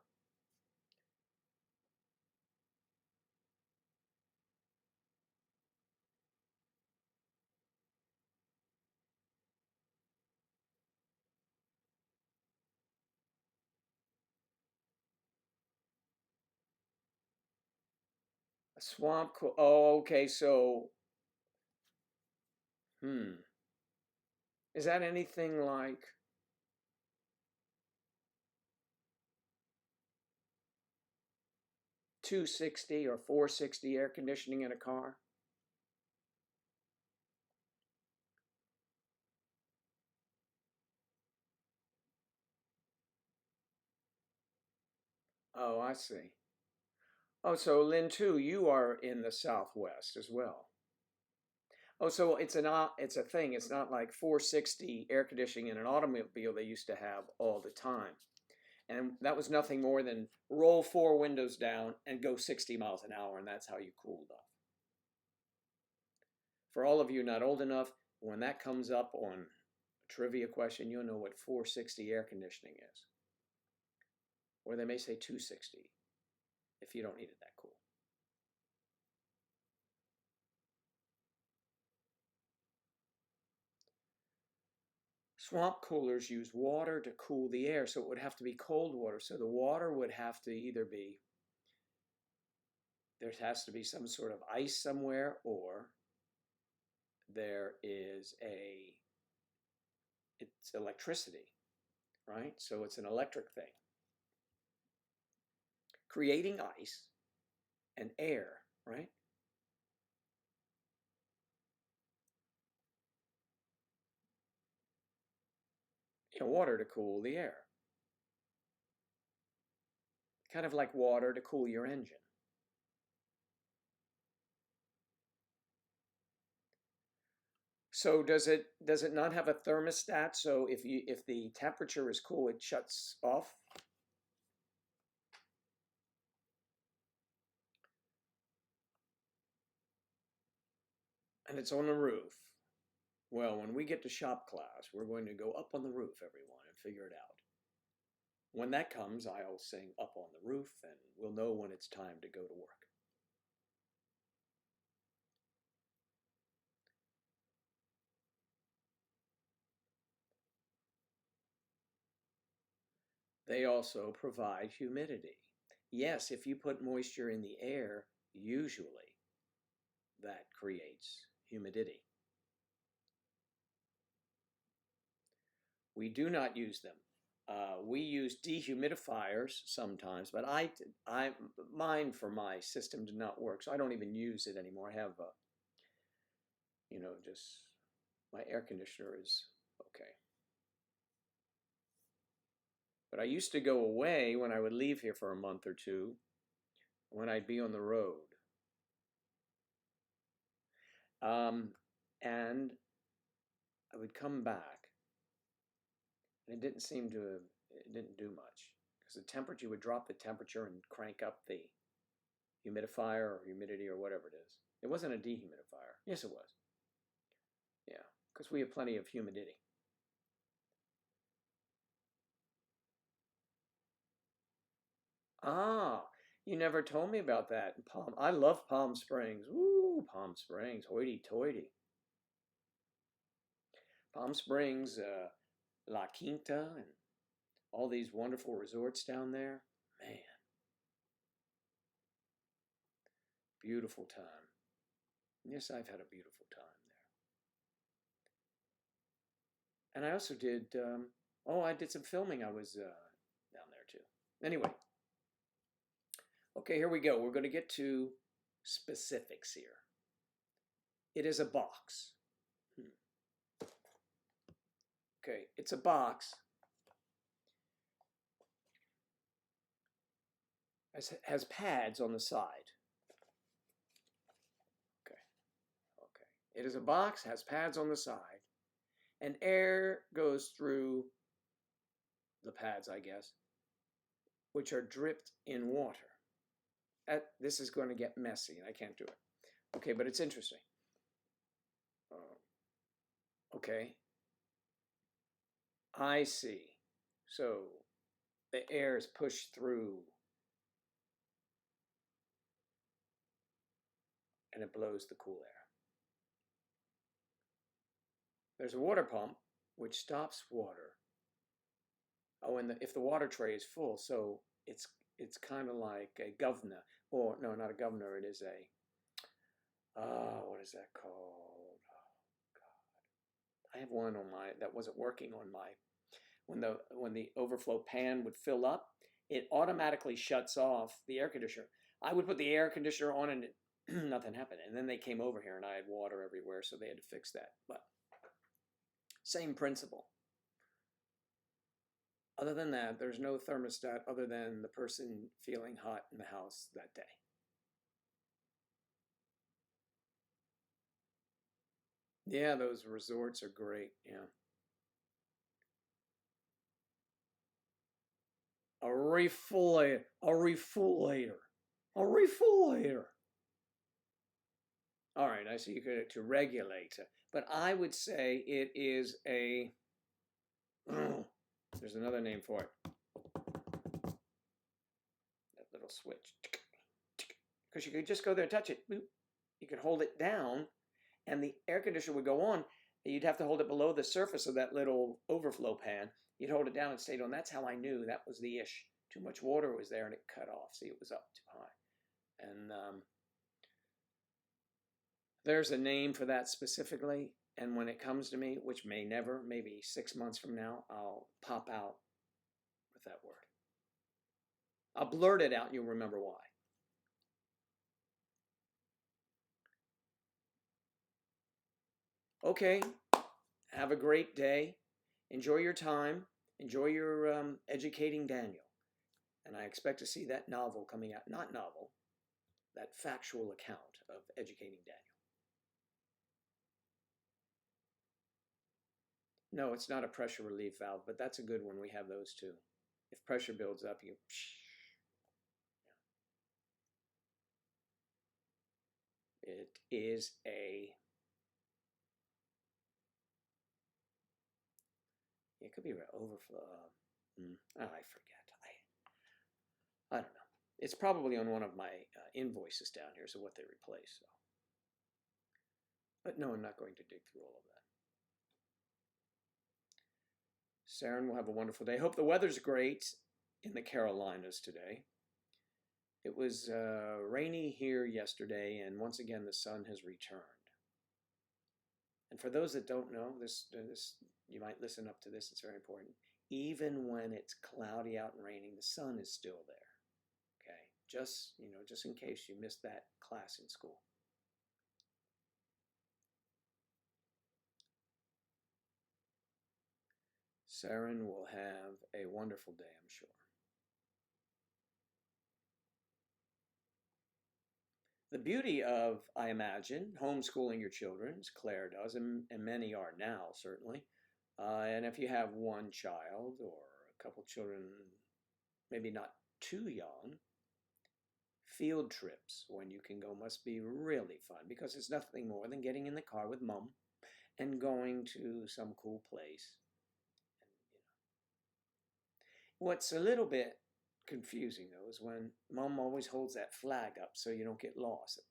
A swamp cool. Oh, okay. So, hmm. Is that anything like 260 or 460 air conditioning in a car? Oh, I see. Oh, so Lynn, too, you are in the Southwest as well. Oh, so it's a thing. It's not like 460 air conditioning in an automobile they used to have all the time. And that was nothing more than roll 4 windows down and go 60 miles an hour, and that's how you cooled off. For all of you not old enough, when that comes up on a trivia question, you'll know what 460 air conditioning is. Or they may say 260 if you don't need it that cool. Swamp coolers use water to cool the air, so it would have to be cold water. So the water would have to either be, there has to be some sort of ice somewhere, or there is it's electricity, right? So it's an electric thing. Creating ice and air, right? Water to cool the air. Kind of like water to cool your engine. So does it not have a thermostat? So if the temperature is cool, it shuts off? And it's on the roof. Well, when we get to shop class, we're going to go up on the roof, everyone, and figure it out. When that comes, I'll sing Up on the Roof, and we'll know when it's time to go to work. They also provide humidity. Yes, if you put moisture in the air, usually that creates humidity. We do not use them. We use dehumidifiers sometimes, but mine for my system did not work, so I don't even use it anymore. I have, just my air conditioner is okay. But I used to go away when I would leave here for a month or two, when I'd be on the road. And I would come back, and it didn't do much, because the temperature would drop the temperature and crank up the humidifier or humidity or whatever it is. It wasn't a dehumidifier. Yes, it was. Yeah, because we have plenty of humidity. Ah, you never told me about that. I love Palm Springs. Woo, Palm Springs, hoity-toity. Palm Springs, La Quinta, and all these wonderful resorts down there. Man, beautiful time. Yes, I've had a beautiful time there. And I also did, I did some filming. I was down there too. Anyway, okay, here we go. We're going to get to specifics here. It is a box. Okay, it's a box. Has pads on the side. Okay. It is a box, has pads on the side, and air goes through the pads, I guess, which are dripped in water. This is going to get messy, and I can't do it. Okay, but it's interesting. Okay. I see. So the air is pushed through and it blows the cool air. There's a water pump which stops water. Oh, and if the water tray is full, so it's kind of like a governor, or no, not a governor. It is a what is that called? Oh God, I have one on my that wasn't working on my when the overflow pan would fill up, it automatically shuts off the air conditioner. I would put the air conditioner on and nothing happened. And then they came over here and I had water everywhere, so they had to fix that. But same principle. Other than that, there's no thermostat other than the person feeling hot in the house that day. Yeah, those resorts are great. Yeah. A refullator. All right, I see you could to regulate, but I would say it is a. Oh, there's another name for it. That little switch, because you could just go there and touch it. Boop. You could hold it down, and the air conditioner would go on. You'd have to hold it below the surface of that little overflow pan. You'd hold it down and stayed on. That's how I knew that was the ish. Too much water was there, and it cut off. See, it was up too high, and there's a name for that specifically, and when it comes to me, which may never, maybe 6 months from now, I'll pop out with that word. I'll blurt it out and you'll remember why. Okay, have a great day. Enjoy your time. Enjoy your educating Daniel. And I expect to see that novel coming out. Not novel, that factual account of educating Daniel. No, it's not a pressure relief valve, but that's a good one. We have those too. If pressure builds up, you. It is a. It could be an overflow. I forget. It's probably on one of my invoices down here, so what they replace. So. But no, I'm not going to dig through all of that. Saren will have a wonderful day. Hope the weather's great in the Carolinas today. It was rainy here yesterday, and once again the sun has returned. And for those that don't know, this you might listen up to this, it's very important. Even when it's cloudy out and raining, the sun is still there. Okay, just in case you missed that class in school. Saren will have a wonderful day, I'm sure. The beauty of, I imagine, homeschooling your children, as Claire does, and many are now, certainly, and if you have one child or a couple children, maybe not too young, field trips when you can go must be really fun, because it's nothing more than getting in the car with mom and going to some cool place. What's a little bit confusing, though, is when mom always holds that flag up so you don't get lost,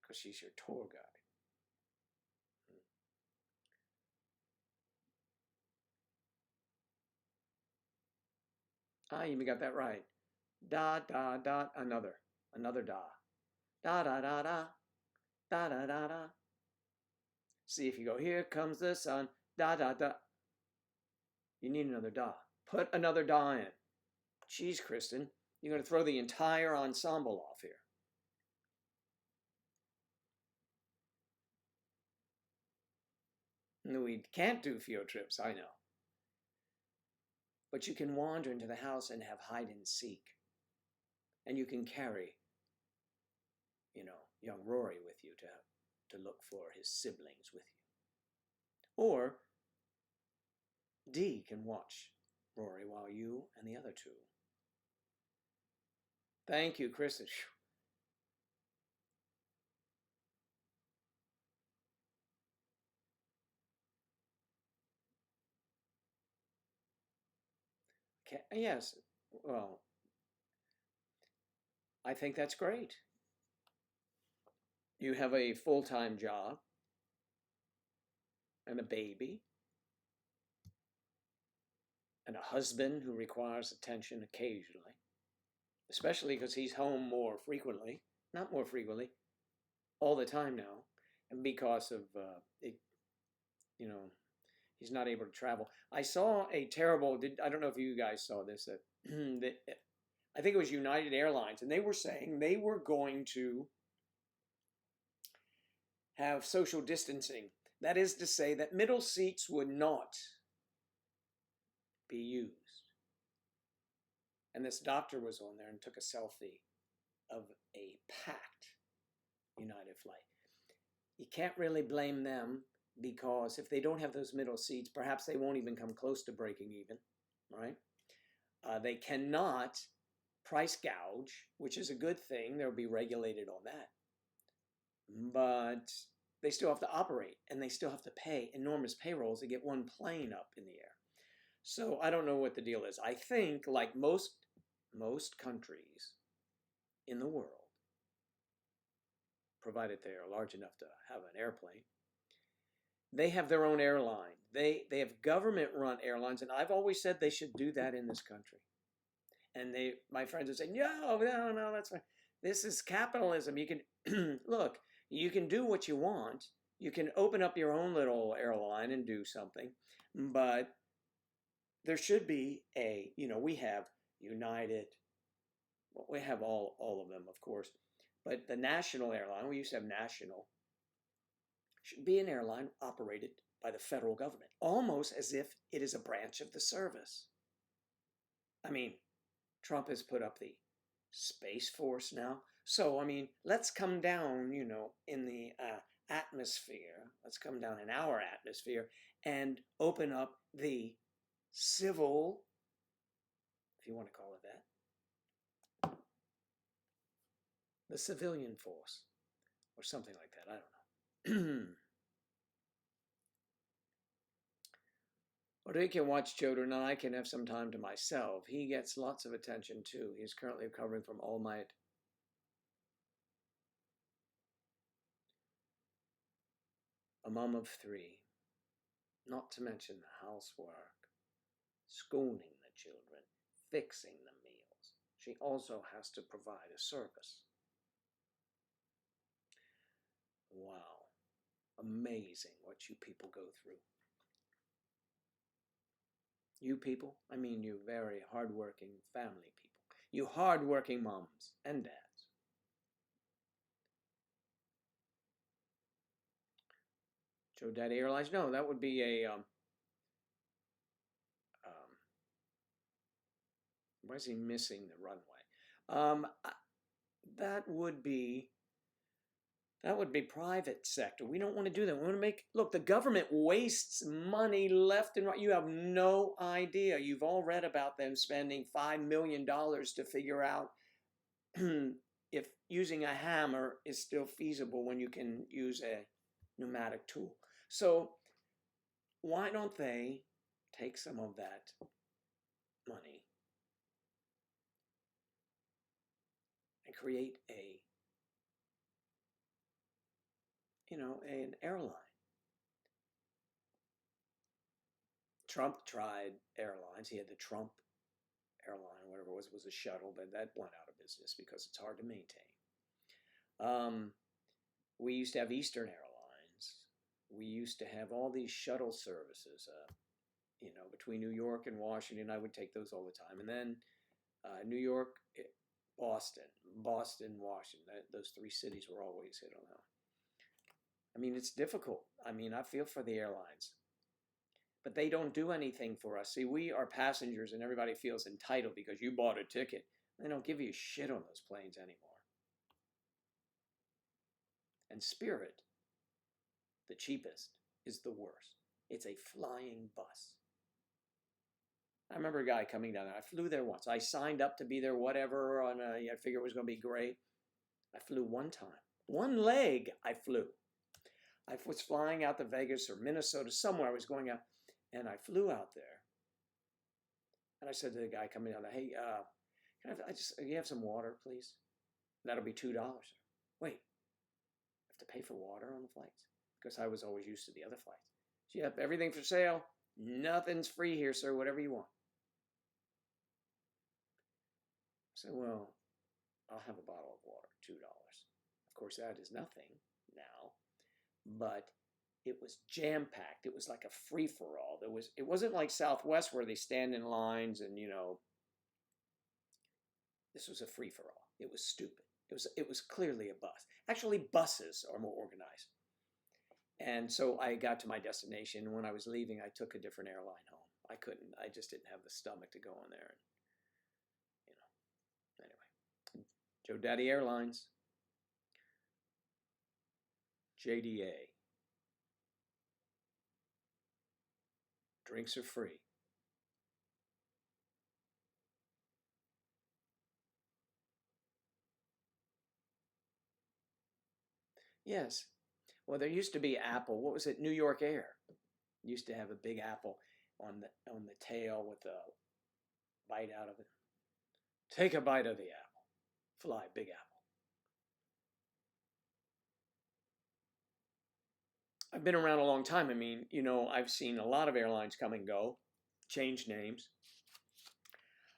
because she's your tour guide. I even got that right. Da, da, da, another da. Da, da, da, da, da, da, da, da. See if you go, here comes the sun, da, da, da. You need another da. Put another da in. Jeez, Kristen, you're going to throw the entire ensemble off here. No, we can't do field trips, I know. But you can wander into the house and have hide and seek. And you can carry, young Rory with you to look for his siblings with you. Or Dee can watch Rory while you and the other two. Thank you, Kristen. Okay, yes, well, I think that's great. You have a full-time job and a baby and a husband who requires attention occasionally, especially because he's home more frequently, not more frequently, all the time now, and because of he's not able to travel. I saw a terrible, I don't know if you guys saw this, that I think it was United Airlines, and they were saying they were going to have social distancing. That is to say that middle seats would not be used. And this doctor was on there and took a selfie of a packed United flight. You can't really blame them, because if they don't have those middle seats, perhaps they won't even come close to breaking even, right? They cannot price gouge, which is a good thing. They'll be regulated on that. But they still have to operate, and they still have to pay enormous payrolls to get one plane up in the air. So I don't know what the deal is. I think, like most countries in the world, provided they are large enough to have an airplane, they have their own airline. They have government-run airlines, and I've always said they should do that in this country. And my friends are saying, no, that's fine. This is capitalism. You can look. You can do what you want. You can open up your own little airline and do something, but there should be we have United. Well, we have all of them, of course, but the national airline, we used to have National, should be an airline operated by the federal government, almost as if it is a branch of the service. I mean, Trump has put up the Space Force now. So, I mean, let's come down, in the atmosphere. Let's come down in our atmosphere and open up the civil, if you want to call it that, the civilian force, or something like that. I don't know. Or he can watch children and I can have some time to myself. He gets lots of attention too. He's currently recovering from all night. A mom of 3, not to mention the housework, schooling the children, fixing the meals. She also has to provide a service. Wow, amazing what you people go through. You people, I mean you very hardworking family people. You hardworking moms and dads. Joe Daddy Airlines? No, that would be a, why is he missing the runway? That would be private sector. We don't want to do that. We want to make, look, the government wastes money left and right. You have no idea. You've all read about them spending $5 million to figure out if using a hammer is still feasible when you can use a pneumatic tool. So why don't they take some of that money and create an airline? Trump tried airlines. He had the Trump airline, whatever it was a shuttle, but that went out of business because it's hard to maintain. We used to have Eastern Airlines. We used to have all these shuttle services, between New York and Washington. I would take those all the time. And then New York, Boston, Washington. Those 3 cities were always hit on that. I mean, it's difficult. I mean, I feel for the airlines. But they don't do anything for us. See, we are passengers and everybody feels entitled because you bought a ticket. They don't give you shit on those planes anymore. And Spirit, the cheapest, is the worst. It's a flying bus. I remember a guy coming down there. I flew there once. I signed up to be there, whatever. I figured it was going to be great. I flew one time. One leg I flew. I was flying out to Vegas or Minnesota, somewhere I was going out. And I flew out there, and I said to the guy coming down there, "Hey, you have some water, please? That'll be $2. Wait, I have to pay for water on the flights? Because I was always used to the other flights. Yep, everything for sale. Nothing's free here, sir. Whatever you want." I said, "Well, I'll have a bottle of water, $2. Of course, that is nothing now, but it was jam-packed. It was like a free-for-all. It wasn't like Southwest where they stand in lines and, this was a free-for-all. It was stupid. It was clearly a bus. Actually, buses are more organized. And so I got to my destination, and when I was leaving, I took a different airline home. I just didn't have the stomach to go on there. And, anyway. Joe Daddy Airlines. JDA. Drinks are free. Yes. Well, there used to be Apple. What was it? New York Air used to have a big apple on the tail with a bite out of it. Take a bite of the apple. Fly, big apple. I've been around a long time. I mean, I've seen a lot of airlines come and go, change names.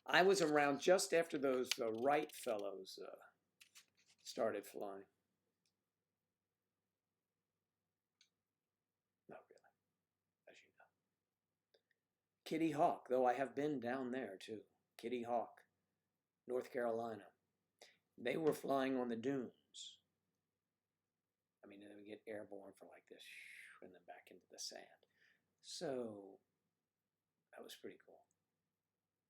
I was around just after those Wright fellows started flying. Not really, as you know. Kitty Hawk, though I have been down there too. Kitty Hawk, North Carolina. They were flying on the dunes. I mean, they would get airborne for like this and then back into the sand. So that was pretty cool.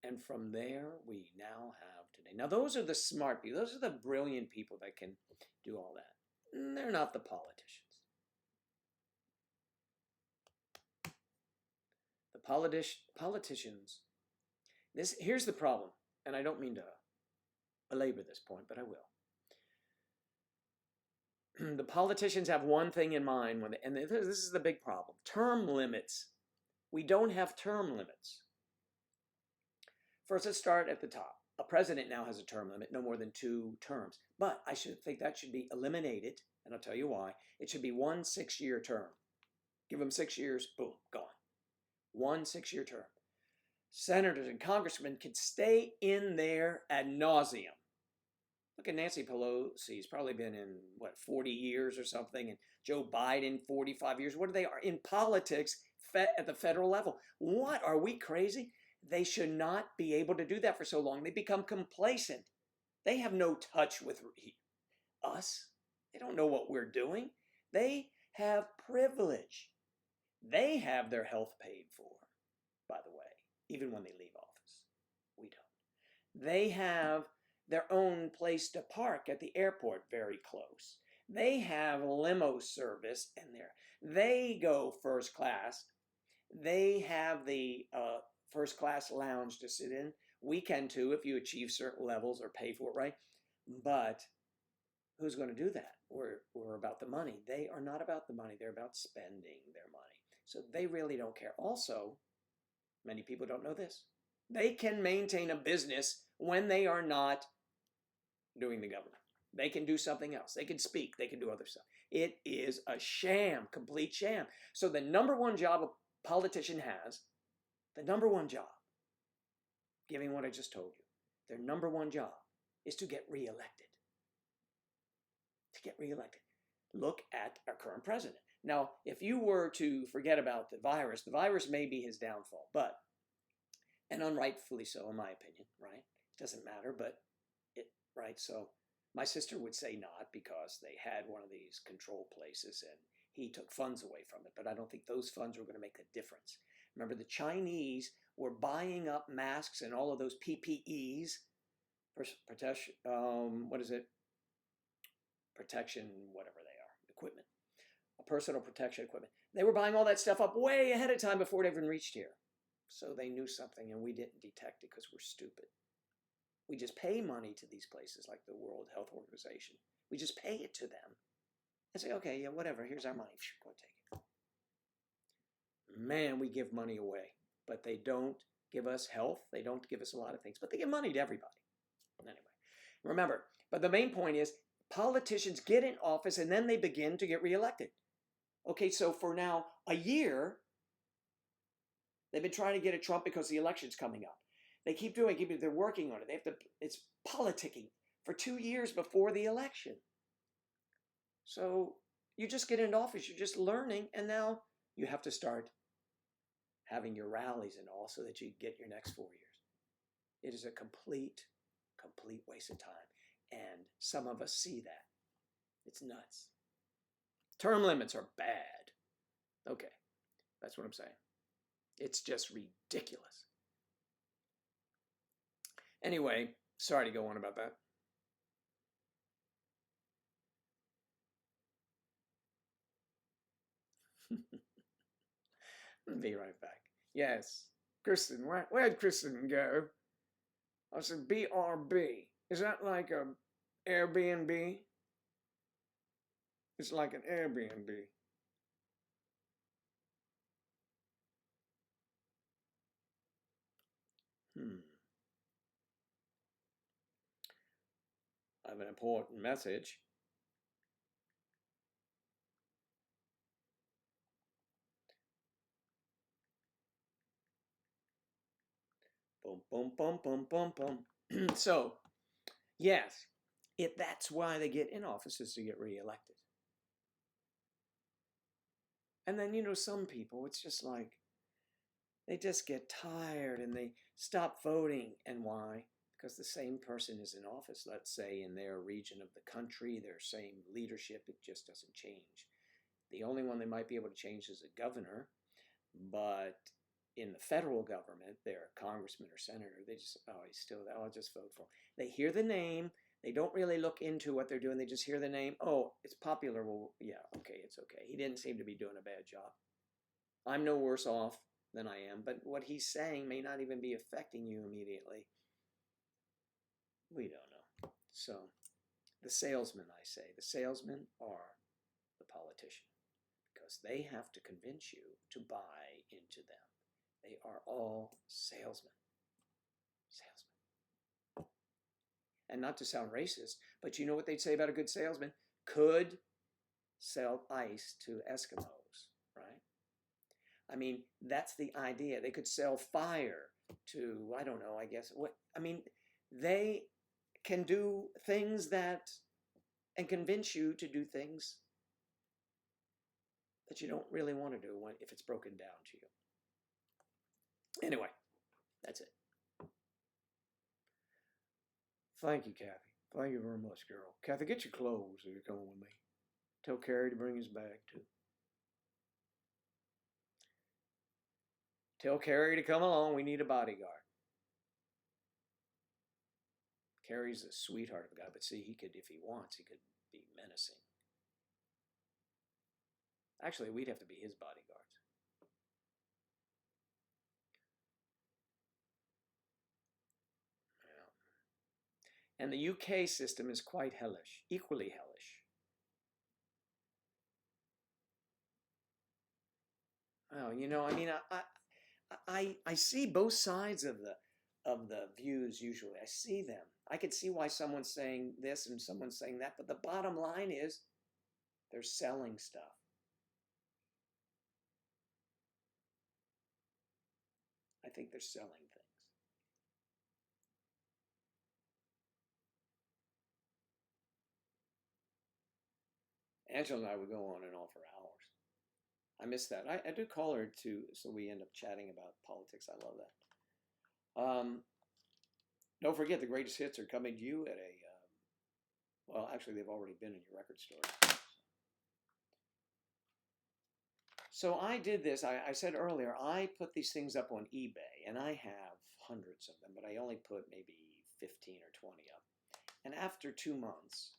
And from there, we now have today. Now, those are the smart people. Those are the brilliant people that can do all that. And they're not the politicians. The politicians, here's the problem, and I don't mean to belabor this point, but I will. The politicians have one thing in mind, and this is the big problem. Term limits We don't have term limits. First, let's start at the top. A president now has a term limit, no more than 2 terms. But I think that should be eliminated, and I'll tell you why. It should be 1 6-year term. Give them 6 years, boom, gone. 1 6-year term. Senators and congressmen can stay in there ad nauseum. Look at Nancy Pelosi. She's probably been in, 40 years or something, and Joe Biden, 45 years. What are they in politics at the federal level? What, are we crazy? They should not be able to do that for so long. They become complacent. They have no touch with us. They don't know what we're doing. They have privilege. They have their health paid for, by the way, even when they leave office. We don't. They have their own place to park at the airport very close. They have limo service in there. They go first class. They have the first class lounge to sit in. We can too if you achieve certain levels or pay for it, right? But who's going to do that? We're about the money. They are not about the money. They're about spending their money. So they really don't care. Also, many people don't know this. They can maintain a business when they are not doing the government. They can do something else. They can speak. They can do other stuff. It is a sham, complete sham. So the number one job a politician has, the number one job, given what I just told you, their number one job is to get reelected. To get reelected. Look at our current president. Now, if you were to forget about the virus may be his downfall, but, and unrightfully so, in my opinion, right? It doesn't matter, but right? So my sister would say not, because they had one of these control places and he took funds away from it, but I don't think those funds were going to make a difference. Remember, the Chinese were buying up masks and all of those PPEs, protection, protection, whatever they are, equipment, personal protection equipment. They were buying all that stuff up way ahead of time before it even reached here. So they knew something and we didn't detect it because we're stupid. We just pay money to these places like the World Health Organization. We just pay it to them and say, okay, yeah, whatever, here's our money. Go take it. Man, we give money away, but they don't give us health. They don't give us a lot of things, but they give money to everybody. Anyway, remember, but the main point is politicians get in office and then they begin to get reelected. Okay, so for now, a year, they've been trying to get at Trump because the election's coming up. They keep doing it, they're working on it. It's politicking for 2 years before the election. So you just get into office, you're just learning, and now you have to start having your rallies and all so that you get your next 4 years. It is a complete waste of time. And some of us see that. It's nuts. Term limits are bad. Okay, that's what I'm saying. It's just ridiculous. Anyway, sorry to go on about that. I'll be right back. Yes, Kristen, where'd Kristen go? I said BRB. Is that like a Airbnb? It's like an Airbnb. I have an important message. Boom, boom, boom, boom, boom, boom. So, yes, that's why they get in offices, to get reelected. And then, some people, it's just like, they just get tired and they stop voting. And why? Because the same person is in office, let's say, in their region of the country, their same leadership, it just doesn't change. The only one they might be able to change is a governor, but in the federal government, their congressman or senator, they just, I'll just vote for him. They hear the name, they don't really look into what they're doing, they just hear the name, oh, it's popular, well, yeah, okay, it's okay. He didn't seem to be doing a bad job. I'm no worse off than I am, but what he's saying may not even be affecting you immediately. We don't know. So, the salesmen, I say, the salesmen are the politician, because they have to convince you to buy into them. They are all salesmen. Salesmen. And not to sound racist, but you know what they'd say about a good salesman? Could sell ice to Eskimos, right? I mean, that's the idea. They could sell fire to, I don't know, I guess. What I mean, they can do things that, and convince you to do things that you don't really want to do if it's broken down to you. Anyway, that's it. Thank you, Kathy. Thank you very much, girl. Kathy, get your clothes if you're coming with me. Tell Carrie to bring his bag, too. Tell Carrie to come along. We need a bodyguard. Carrie's a sweetheart of a guy, but see, he could, if he wants, he could be menacing. Actually, we'd have to be his bodyguards. Yeah. And the UK system is quite hellish, equally hellish. Oh, you know, I mean, I see both sides of the views usually. I see them. I could see why someone's saying this and someone's saying that, but the bottom line is they're selling stuff. I think they're selling things. Angela and I would go on and on for hours. I miss that. I do call her too, so we end up chatting about politics. I love that. Don't forget, the greatest hits are coming to you at a, well, actually, they've already been in your record store. So I did this. I said earlier, I put these things up on eBay, and I have hundreds of them, but I only put maybe 15 or 20 up. And after 2 months,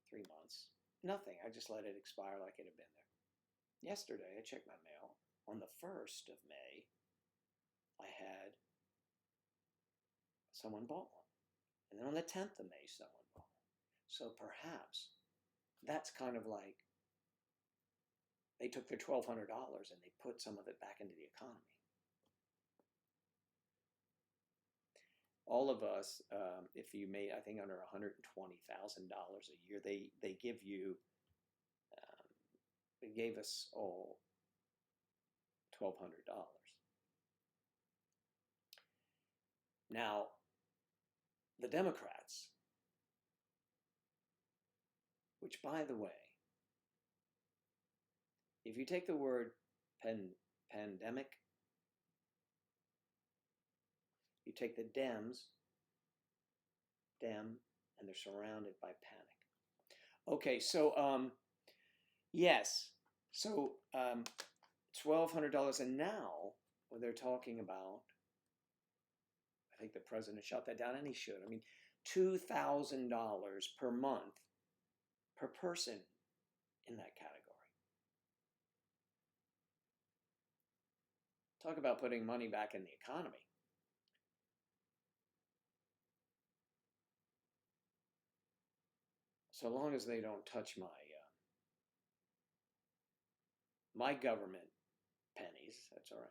3 months, nothing. I just let it expire like it had been there. Yesterday, I checked my mail. On the 1st of May, I had someone bought one. And then on the 10th of May, someone bought one. So perhaps that's kind of like they took their $1,200 and they put some of it back into the economy. All of us, if you made, I think, under $120,000 a year, they give you, they gave us all $1,200. Now, the Democrats, which, by the way, if you take the word pandemic, you take the Dem, and they're surrounded by panic. Okay, so yes, so $1,200, and now when they're talking about, I think the president shut that down, and he should. I mean, $2,000 per month per person in that category. Talk about putting money back in the economy. So long as they don't touch my government pennies, that's all right.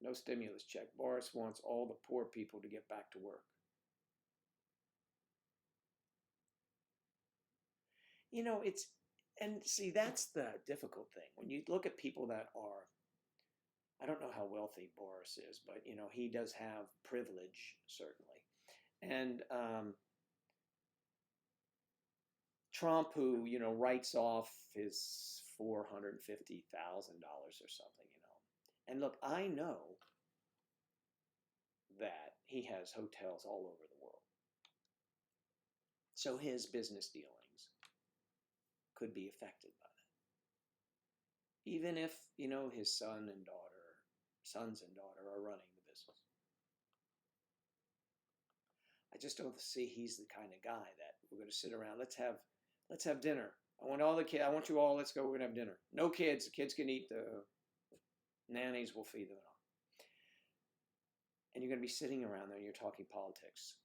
No stimulus check. Boris wants all the poor people to get back to work. You know, it's, and see, that's the difficult thing. When you look at people that are, I don't know how wealthy Boris is, but, you know, he does have privilege, certainly. And Trump, who, you know, writes off his $450,000 or something, you know. And look, I know that he has hotels all over the world. So his business dealings could be affected by that. Even if, you know, his sons and daughter are running the business. I just don't see he's the kind of guy that we're going to sit around. Let's have dinner. I want all the kids. I want you all. Let's go. We're gonna have dinner. No kids. The kids can eat. The nannies will feed them all. And you're gonna be sitting around there and you're talking politics.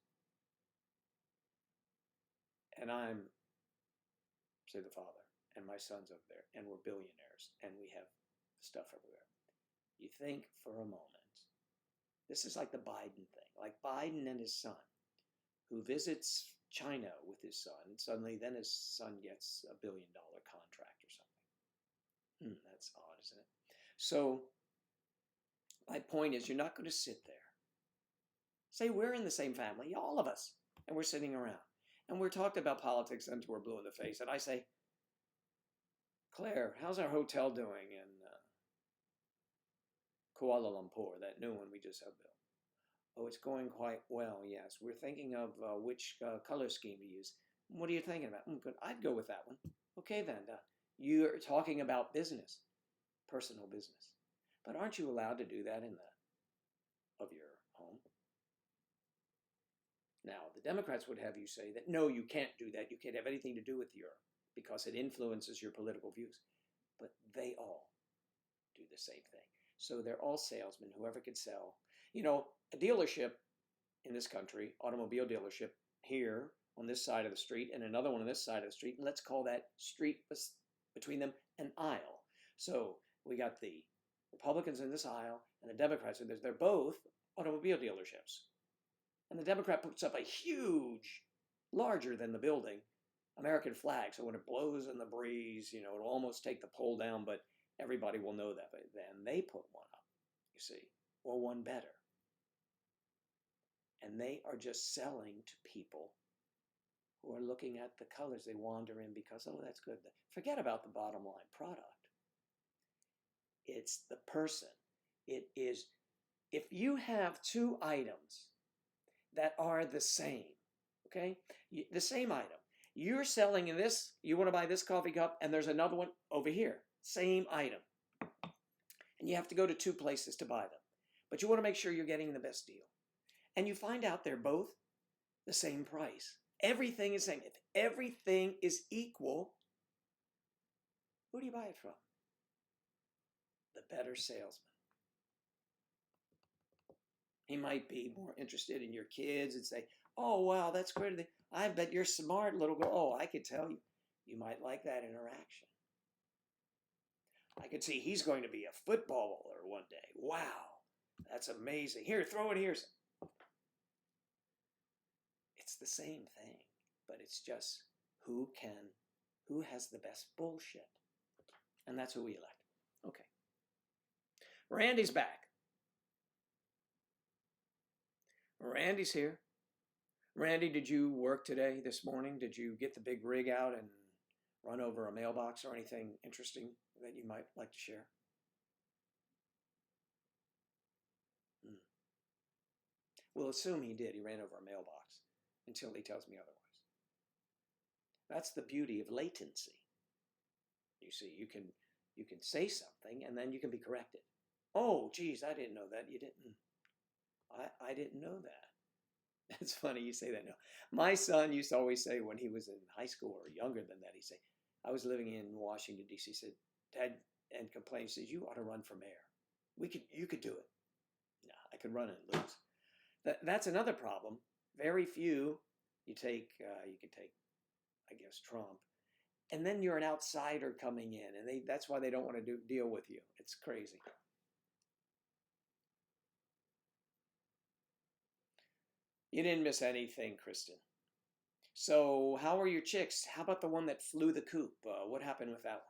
And I'm, say, the father, and my son's over there, and we're billionaires, and we have stuff everywhere. You think for a moment, this is like the Biden thing, like Biden and his son, who visits China with his son, and suddenly then his son gets $1 billion contract or something. That's odd, isn't it? So my point is, you're not going to sit there. Say we're in the same family, all of us, and we're sitting around, and we're talking about politics until we're blue in the face, and I say, Claire, how's our hotel doing in Kuala Lumpur, that new one we just have built? Oh, it's going quite well, yes. We're thinking of which color scheme to use. What are you thinking about? Good. I'd go with that one. Okay, then. You're talking about business, personal business. But aren't you allowed to do that in the of your home? Now, the Democrats would have you say that, no, you can't do that. You can't have anything to do with Europe because it influences your political views. But they all do the same thing. So they're all salesmen, whoever could sell. You know, a dealership in this country, automobile dealership here on this side of the street and another one on this side of the street, and let's call that street between them an aisle. So we got the Republicans in this aisle and the Democrats in this. They're both automobile dealerships. And the Democrat puts up a huge, larger than the building, American flag. So when it blows in the breeze, you know, it'll almost take the pole down, but everybody will know that. But then they put one up, you see, or one better. And they are just selling to people who are looking at the colors they wander in because, oh, that's good. Forget about the bottom line product. It's the person. It is, if you have two items that are the same, okay? The same item. You're selling in this, you want to buy this coffee cup, and there's another one over here. Same item. And you have to go to two places to buy them. But you want to make sure you're getting the best deal. And you find out they're both the same price. Everything is the same. If everything is equal, who do you buy it from? The better salesman. He might be more interested in your kids and say, oh, wow, that's great. I bet you're smart, little girl. Oh, I could tell you. You might like that interaction. I could see he's going to be a footballer one day. Wow, that's amazing. Here, throw it here. It's the same thing, but it's just who has the best bullshit. And that's who we elect. Okay. Randy's back. Randy's here. Randy, did you work today, this morning? Did you get the big rig out and run over a mailbox or anything interesting that you might like to share? We'll assume he did. He ran over a mailbox until he tells me otherwise. That's the beauty of latency. You see, you can say something and then you can be corrected. Oh, geez, I didn't know that. You didn't. I didn't know that. It's funny you say that now. My son used to always say when he was in high school or younger than that, he'd say, I was living in Washington, D.C., said, Dad, and complained, says, you ought to run for mayor. You could do it. No, I could run and lose. That's another problem. Very few, you could take, I guess, Trump. And then you're an outsider coming in, and that's why they don't want to deal with you. It's crazy. You didn't miss anything, Kristen. So how are your chicks? How about the one that flew the coop? What happened with that one?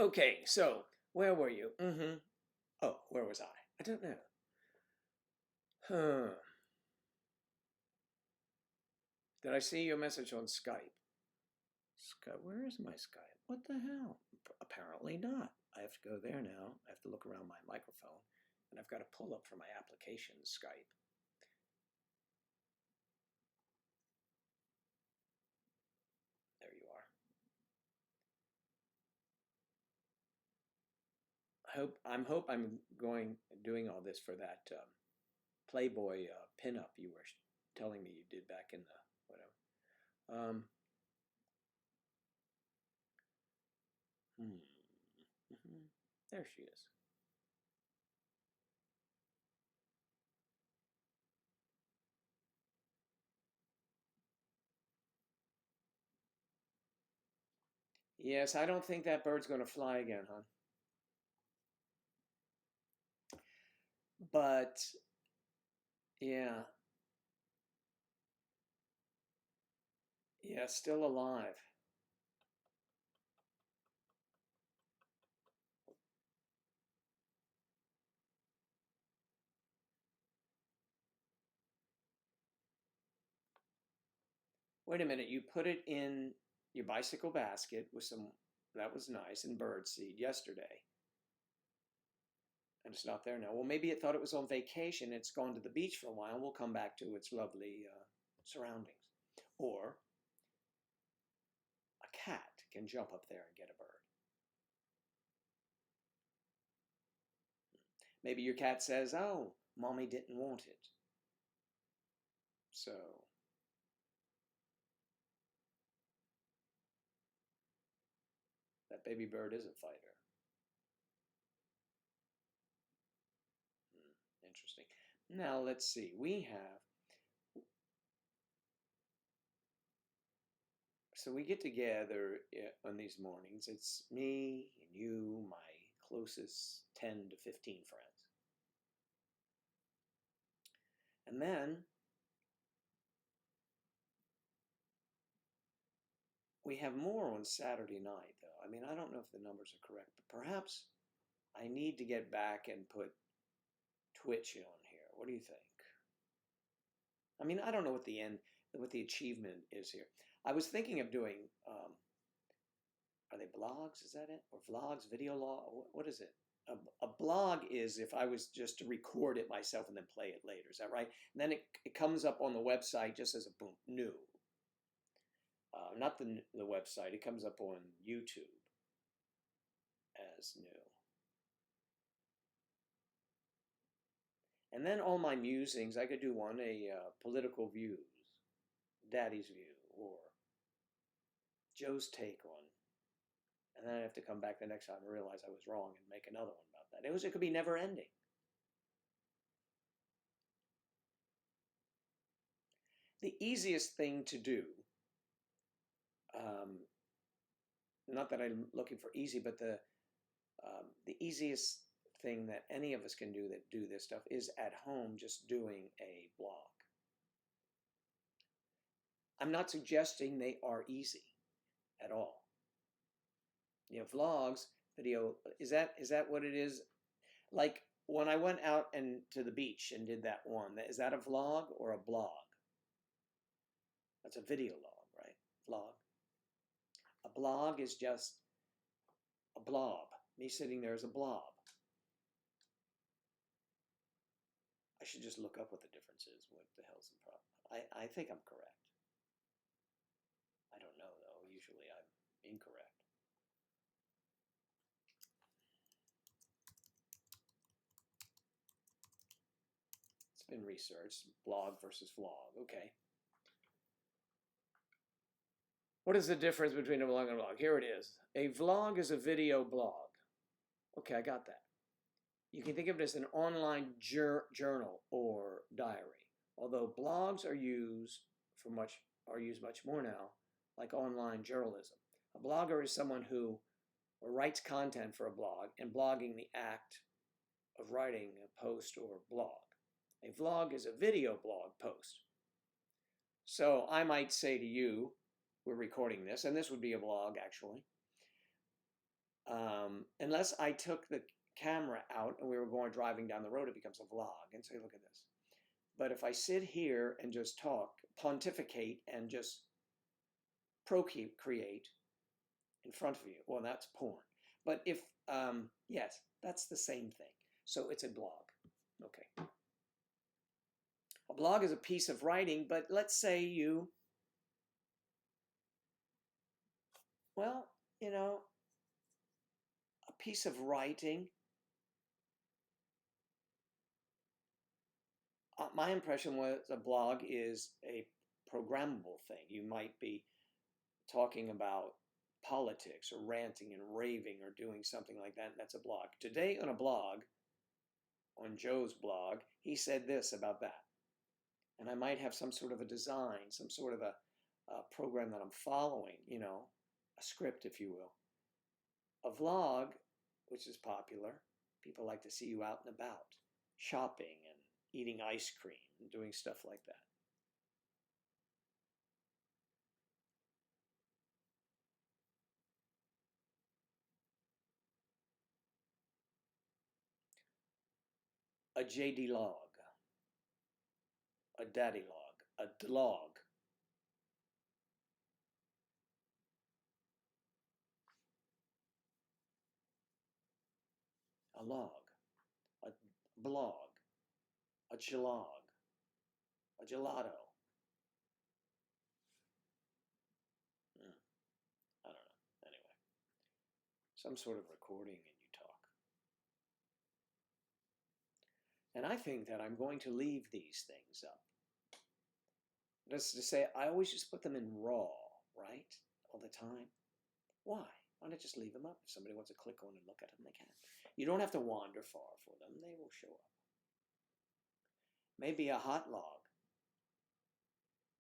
Okay, so where were you? Mm-hmm. Oh, where was I? I don't know. Huh. Did I see your message on Skype? Skype, where is my Skype? What the hell? Apparently not. I have to go there now. I have to look around my microphone, and I've got to pull up for my application Skype. There you are. I'm doing all this for that Playboy pinup you were telling me you did back in the whatever. Hmm. Mm-hmm. There she is. Yes, I don't think that bird's going to fly again, huh? But yeah, yeah, still alive. Wait a minute, you put it in your bicycle basket with some, that was nice, and bird seed yesterday. And it's not there now. Well, maybe it thought it was on vacation. It's gone to the beach for a while. We'll come back to its lovely surroundings. Or a cat can jump up there and get a bird. Maybe your cat says, oh, mommy didn't want it. So that baby bird is a fighter. Interesting. Now let's see. So we get together on these mornings. It's me and you, my closest 10 to 15 friends. And then we have more on Saturday night, though. I mean, I don't know if the numbers are correct, but perhaps I need to get back and put Twitch on here. What do you think? I mean, I don't know what the achievement is here. I was thinking of doing, are they blogs? Is that it? Or vlogs, video log? What is it? A blog is if I was just to record it myself and then play it later. Is that right? And then it comes up on the website just as a boom, new. Not the website. It comes up on YouTube as new. And then all my musings, I could do one, political views, Daddy's view, or Joe's take on. And then I have to come back the next time and realize I was wrong and make another one about that. It could be never ending. The easiest thing to do, not that I'm looking for easy, but the easiest thing that any of us can do that do this stuff is at home just doing a blog. I'm not suggesting they are easy at all. You know, vlogs, video, is that what it is? Like when I went out and to the beach and did that one, is that a vlog or a blog? That's a video log, right? Vlog. A blog is just a blob. Me sitting there as a blob. I should just look up what the difference is. What the hell's the problem? I think I'm correct. I don't know, though. Usually I'm incorrect. It's been researched. Blog versus vlog. Okay. What is the difference between a vlog and a blog? Here it is. A vlog is a video blog. Okay, I got that. You can think of it as an online journal or diary. Although blogs are used much more now, like online journalism. A blogger is someone who writes content for a blog, and blogging the act of writing a post or blog. A vlog is a video blog post. So I might say to you, we're recording this, and this would be a vlog actually. Unless I took the camera out and we were driving down the road, it becomes a vlog and say, look at this. But if I sit here and just talk, pontificate, and just procreate in front of you, well, that's porn. But if, yes, that's the same thing. So it's a blog. Okay. A blog is a piece of writing, but let's say you, well, you know, a piece of writing. My impression was a blog is a programmable thing. You might be talking about politics or ranting and raving or doing something like that, and that's a blog. Today on a blog, on Joe's blog, he said this about that. And I might have some sort of a design, some sort of a program that I'm following, you know, a script, if you will. A vlog, which is popular, people like to see you out and about, shopping and eating ice cream and doing stuff like that. A JD log, a daddy log, a dlog. A log, a blog, a gelog, a gelato. I don't know. Anyway, some sort of recording and you talk. And I think that I'm going to leave these things up. That's to say, I always just put them in raw, right? All the time. Why? Why not just leave them up? If somebody wants to click on and look at them, they can. You don't have to wander far for them. They will show up. Maybe a hot log.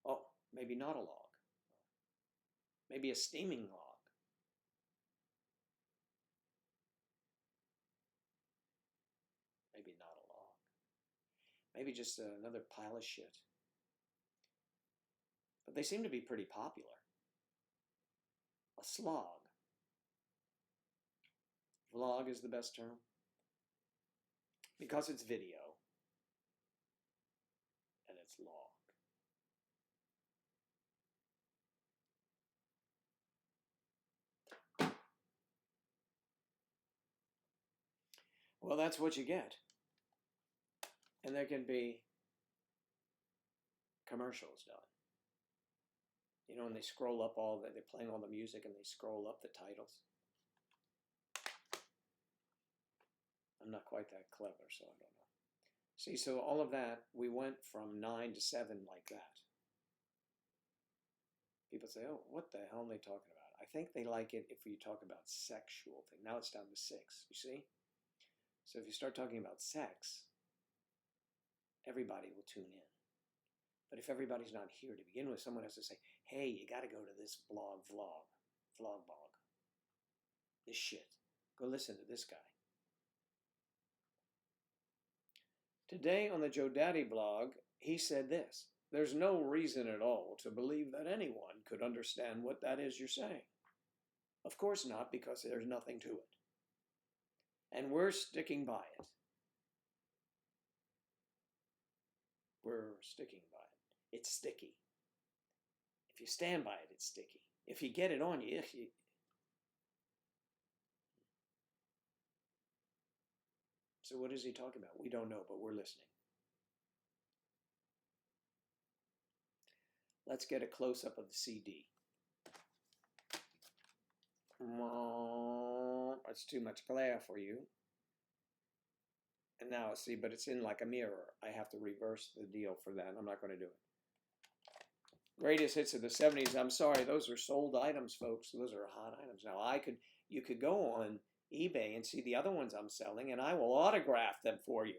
Oh, maybe not a log. Maybe a steaming log. Maybe not a log. Maybe just another pile of shit. But they seem to be pretty popular. A slog. Vlog is the best term. Because it's video. And it's log. Well, that's what you get. And there can be commercials done. You know, when they scroll up they're playing all the music and they scroll up the titles. I'm not quite that clever, so I don't know. See, so all of that, we went from 9 to 7 like that. People say, oh, what the hell are they talking about? I think they like it if you talk about sexual thing. Now it's down to 6, you see? So if you start talking about sex, everybody will tune in. But if everybody's not here to begin with, someone has to say, hey, you got to go to this vlog, this shit. Go listen to this guy. Today on the Joe Daddy blog, he said this: there's no reason at all to believe that anyone could understand what that is you're saying. Of course not, because there's nothing to it. And we're sticking by it. We're sticking by it. It's sticky. If you stand by it, it's sticky. If you get it on you, So what is he talking about? We don't know, but we're listening. Let's get a close-up of the CD. That's too much glare for you. And now, see, but it's in like a mirror. I have to reverse the deal for that. I'm not going to do it. Greatest hits of the 70s. I'm sorry, those are sold items, folks. Those are hot items. Now, you could go on eBay and see the other ones I'm selling, and I will autograph them for you.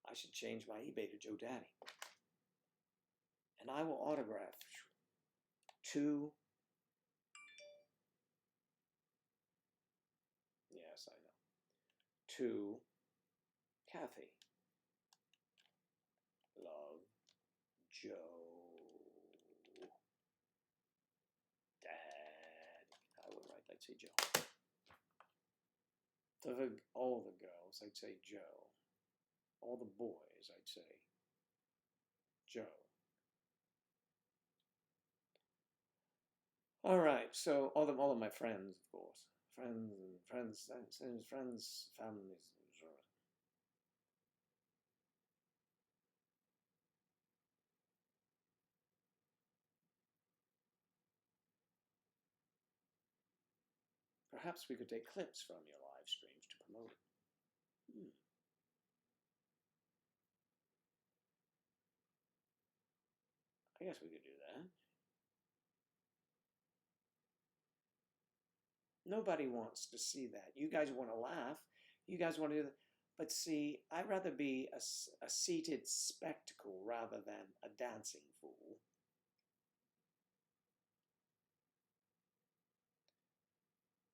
I should change my eBay to Joe Daddy. And I will autograph 2. Yes, I know. 2 Kathy. Love, Joe, Daddy. Galaxy Joe. All the girls, I'd say Joe. All the boys, I'd say Joe. All right, so all of my friends, of course, friends, families. Perhaps we could take clips from your live streams to promote it. I guess we could do that. Nobody wants to see that. You guys want to laugh. You guys want to do that. But see, I'd rather be a seated spectacle rather than a dancing fool.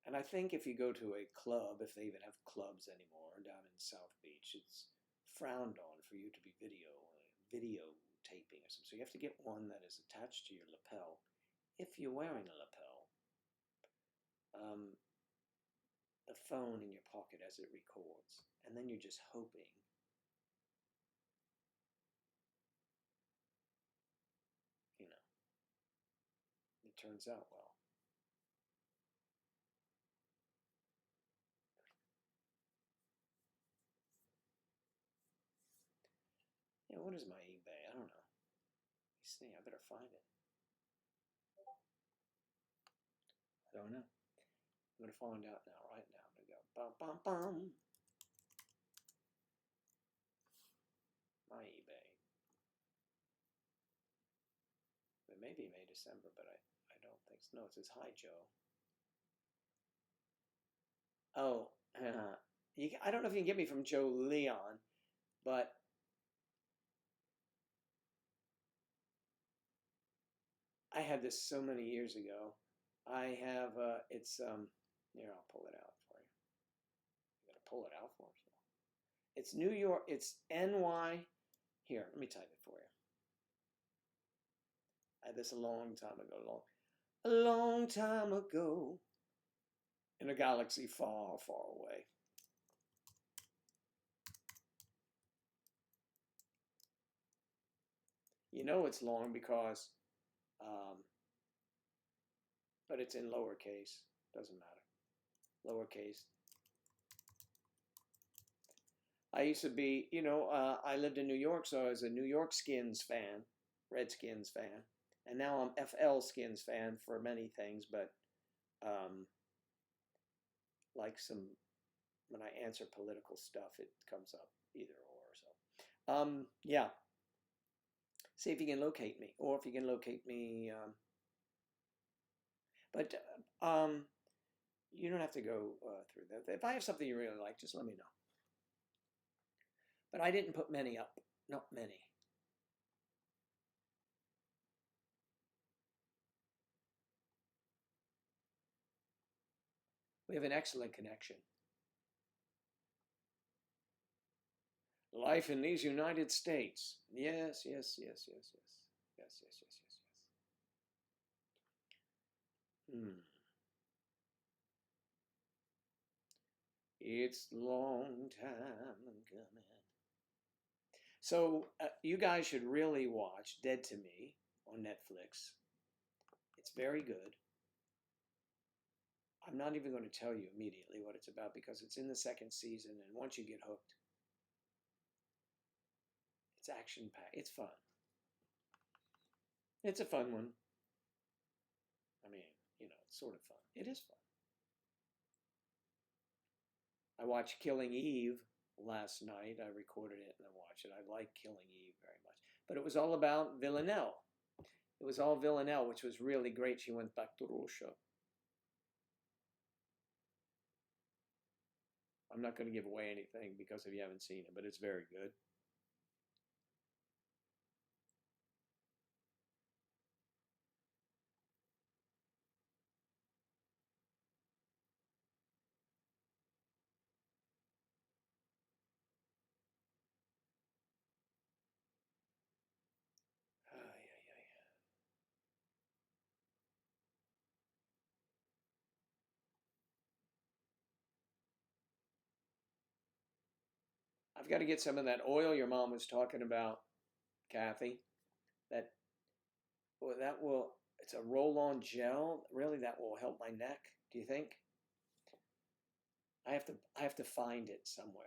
And I think if you go to a club, if they even have clubs anymore down in South Beach, it's frowned on for you to be videotaping or something. So you have to get one that is attached to your lapel, if you're wearing a lapel. The phone in your pocket as it records, and then you're just hoping it turns out well. Yeah, what is my eBay? I don't know. Let me see. I better find it. I don't know. I'm gonna find out now. Right now, I'm gonna go bum bum bum. My eBay. It may be May, December, but I don't think so. No, it says hi, Joe. Oh, I don't know if you can get me from Joe Leon, but I had this so many years ago. I have it's here, I'll pull it out for you. I'm gonna pull it out for us. It's New York. It's NY. Here, let me type it for you. I had this a long time ago. A long time ago, in a galaxy far, far away. You know it's long because, but it's in lowercase. Doesn't matter. Lowercase. I used to be, I lived in New York, so I was a New York Skins fan, Redskins fan, and now I'm FL Skins fan for many things, but like when I answer political stuff, it comes up either or. So, yeah. See if you can locate me, or if you can locate me. But you don't have to go through that. If I have something you really like, just let me know. But I didn't put many up, not many. We have an excellent connection. Life in these United States. Yes, yes, yes, yes, yes. Yes, yes, yes, yes, yes. It's long time coming. So you guys should really watch Dead to Me on Netflix. It's very good. I'm not even going to tell you immediately what it's about because it's in the second season, and once you get hooked, it's action-packed. It's fun. It's a fun one. I mean, it's sort of fun. It is fun. I watched Killing Eve last night. I recorded it and I watched it. I like Killing Eve very much. But it was all about Villanelle. It was all Villanelle, which was really great. She went back to Russia. I'm not going to give away anything because if you haven't seen it, but it's very good. I've got to get some of that oil your mom was talking about, Kathy. That, well, that will, it's a roll-on gel. Really, that will help my neck. Do you think? I have to find it somewhere.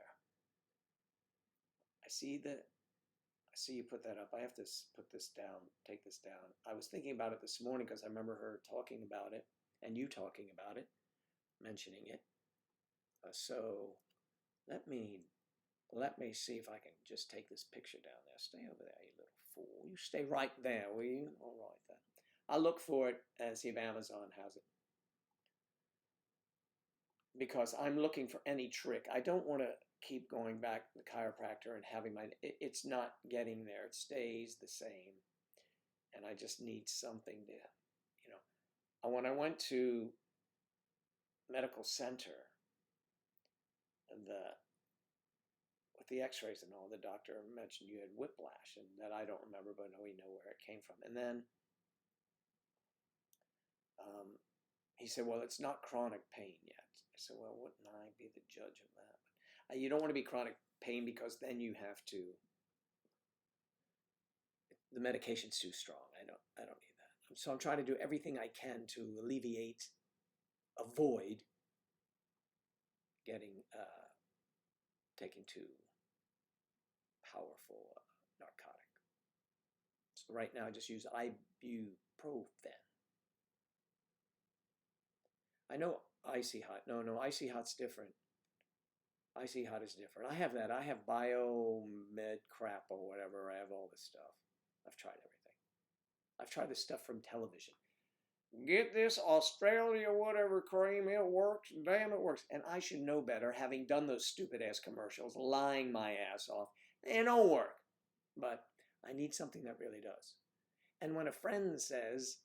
I see the, I see you put that up. I have to put this down, take this down. I was thinking about it this morning because I remember her talking about it and you talking about it, mentioning it. So let me let me see if I can just take this picture down there. Stay over there, you little fool. You stay right there, will you? All right then. I'll look for it and see if Amazon has it. Because I'm looking for any trick. I don't want to keep going back to the chiropractor and having it's not getting there. It stays the same. And I just need something to, you know. When I went to medical center, the with the x-rays and all, the doctor mentioned you had whiplash, and that I don't remember, but we know where it came from. And then he said, well, it's not chronic pain yet. I said, well, wouldn't I be the judge of that? You don't want to be chronic pain because then you have to, the medication's too strong. I don't need that. So I'm trying to do everything I can to alleviate, avoid getting, taking too powerful narcotic. So right now I just use ibuprofen. I know Icy Hot. No, Icy Hot's different. Icy Hot is different. I have that. I have biomed crap or whatever. I have all this stuff. I've tried everything. I've tried this stuff from television. Get this Australia whatever cream. It works. Damn, it works. And I should know better, having done those stupid ass commercials, lying my ass off. They don't work. But I need something that really does. And when a friend says,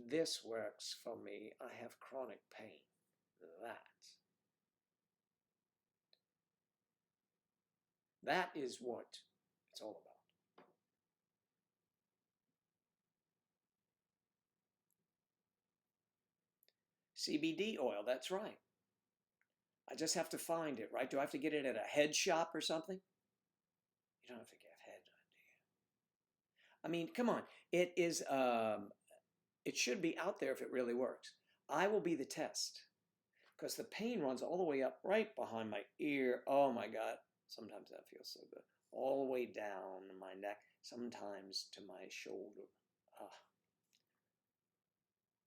this works for me, I have chronic pain. That is what it's all about. CBD oil, that's right. I just have to find it, right? Do I have to get it at a head shop or something? You don't have to get head, do you? I mean, come on. It is, it should be out there if it really works. I will be the test because the pain runs all the way up right behind my ear. Oh my God. Sometimes that feels so good. All the way down my neck, sometimes to my shoulder.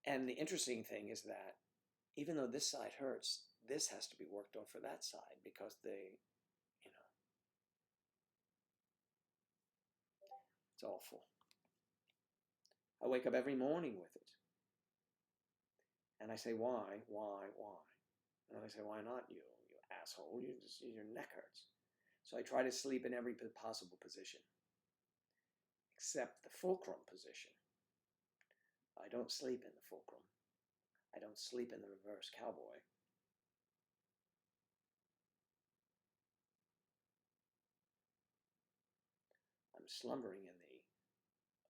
And the interesting thing is that even though this side hurts, this has to be worked on for that side because they, you know, it's awful. I wake up every morning with it. And I say, why? And I say, why not you asshole? Your neck hurts. So I try to sleep in every possible position, except the fulcrum position. I don't sleep in the fulcrum. I don't sleep in the reverse cowboy. I'm slumbering in the,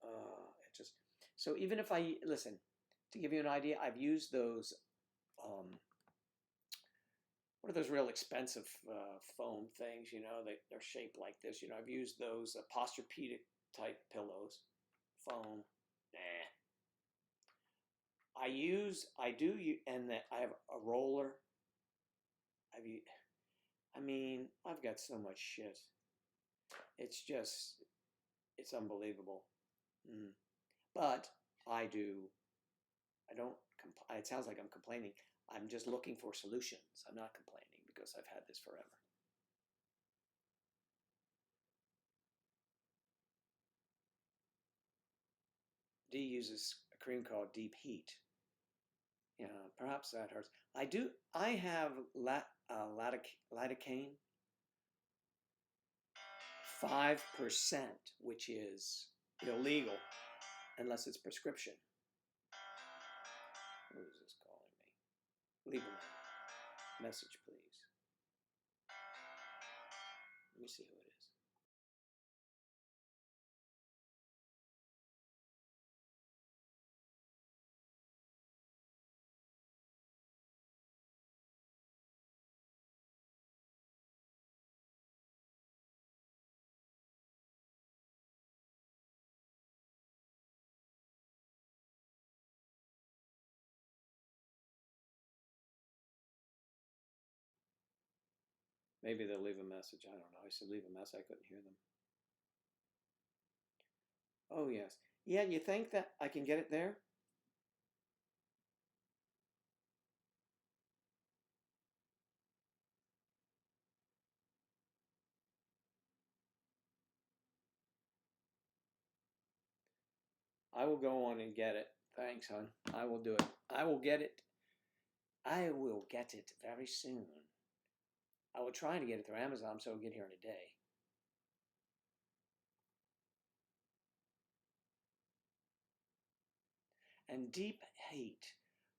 it just, so even if I, listen, to give you an idea, I've used those, what are those real expensive foam things, you know, they're shaped like this, you know, I've used those Posturepedic type pillows, foam, nah. I do, and that I have a roller. I mean, I've got so much shit. It's just, it's unbelievable. But I don't, it sounds like I'm complaining. I'm just looking for solutions. I'm not complaining because I've had this forever. D uses a cream called Deep Heat. Yeah, perhaps that hurts. I have lidocaine, 5%, which is illegal unless it's prescription. Who is this calling me? Leave a message, please. Let me see who it is. Maybe they'll leave a message. I don't know. I said leave a message. I couldn't hear them. Oh, yes. Yeah, you think that I can get it there? I will go on and get it. Thanks, hon. I will do it. I will get it. I will get it very soon. I will try to get it through Amazon so it'll get here in a day. And deep heat.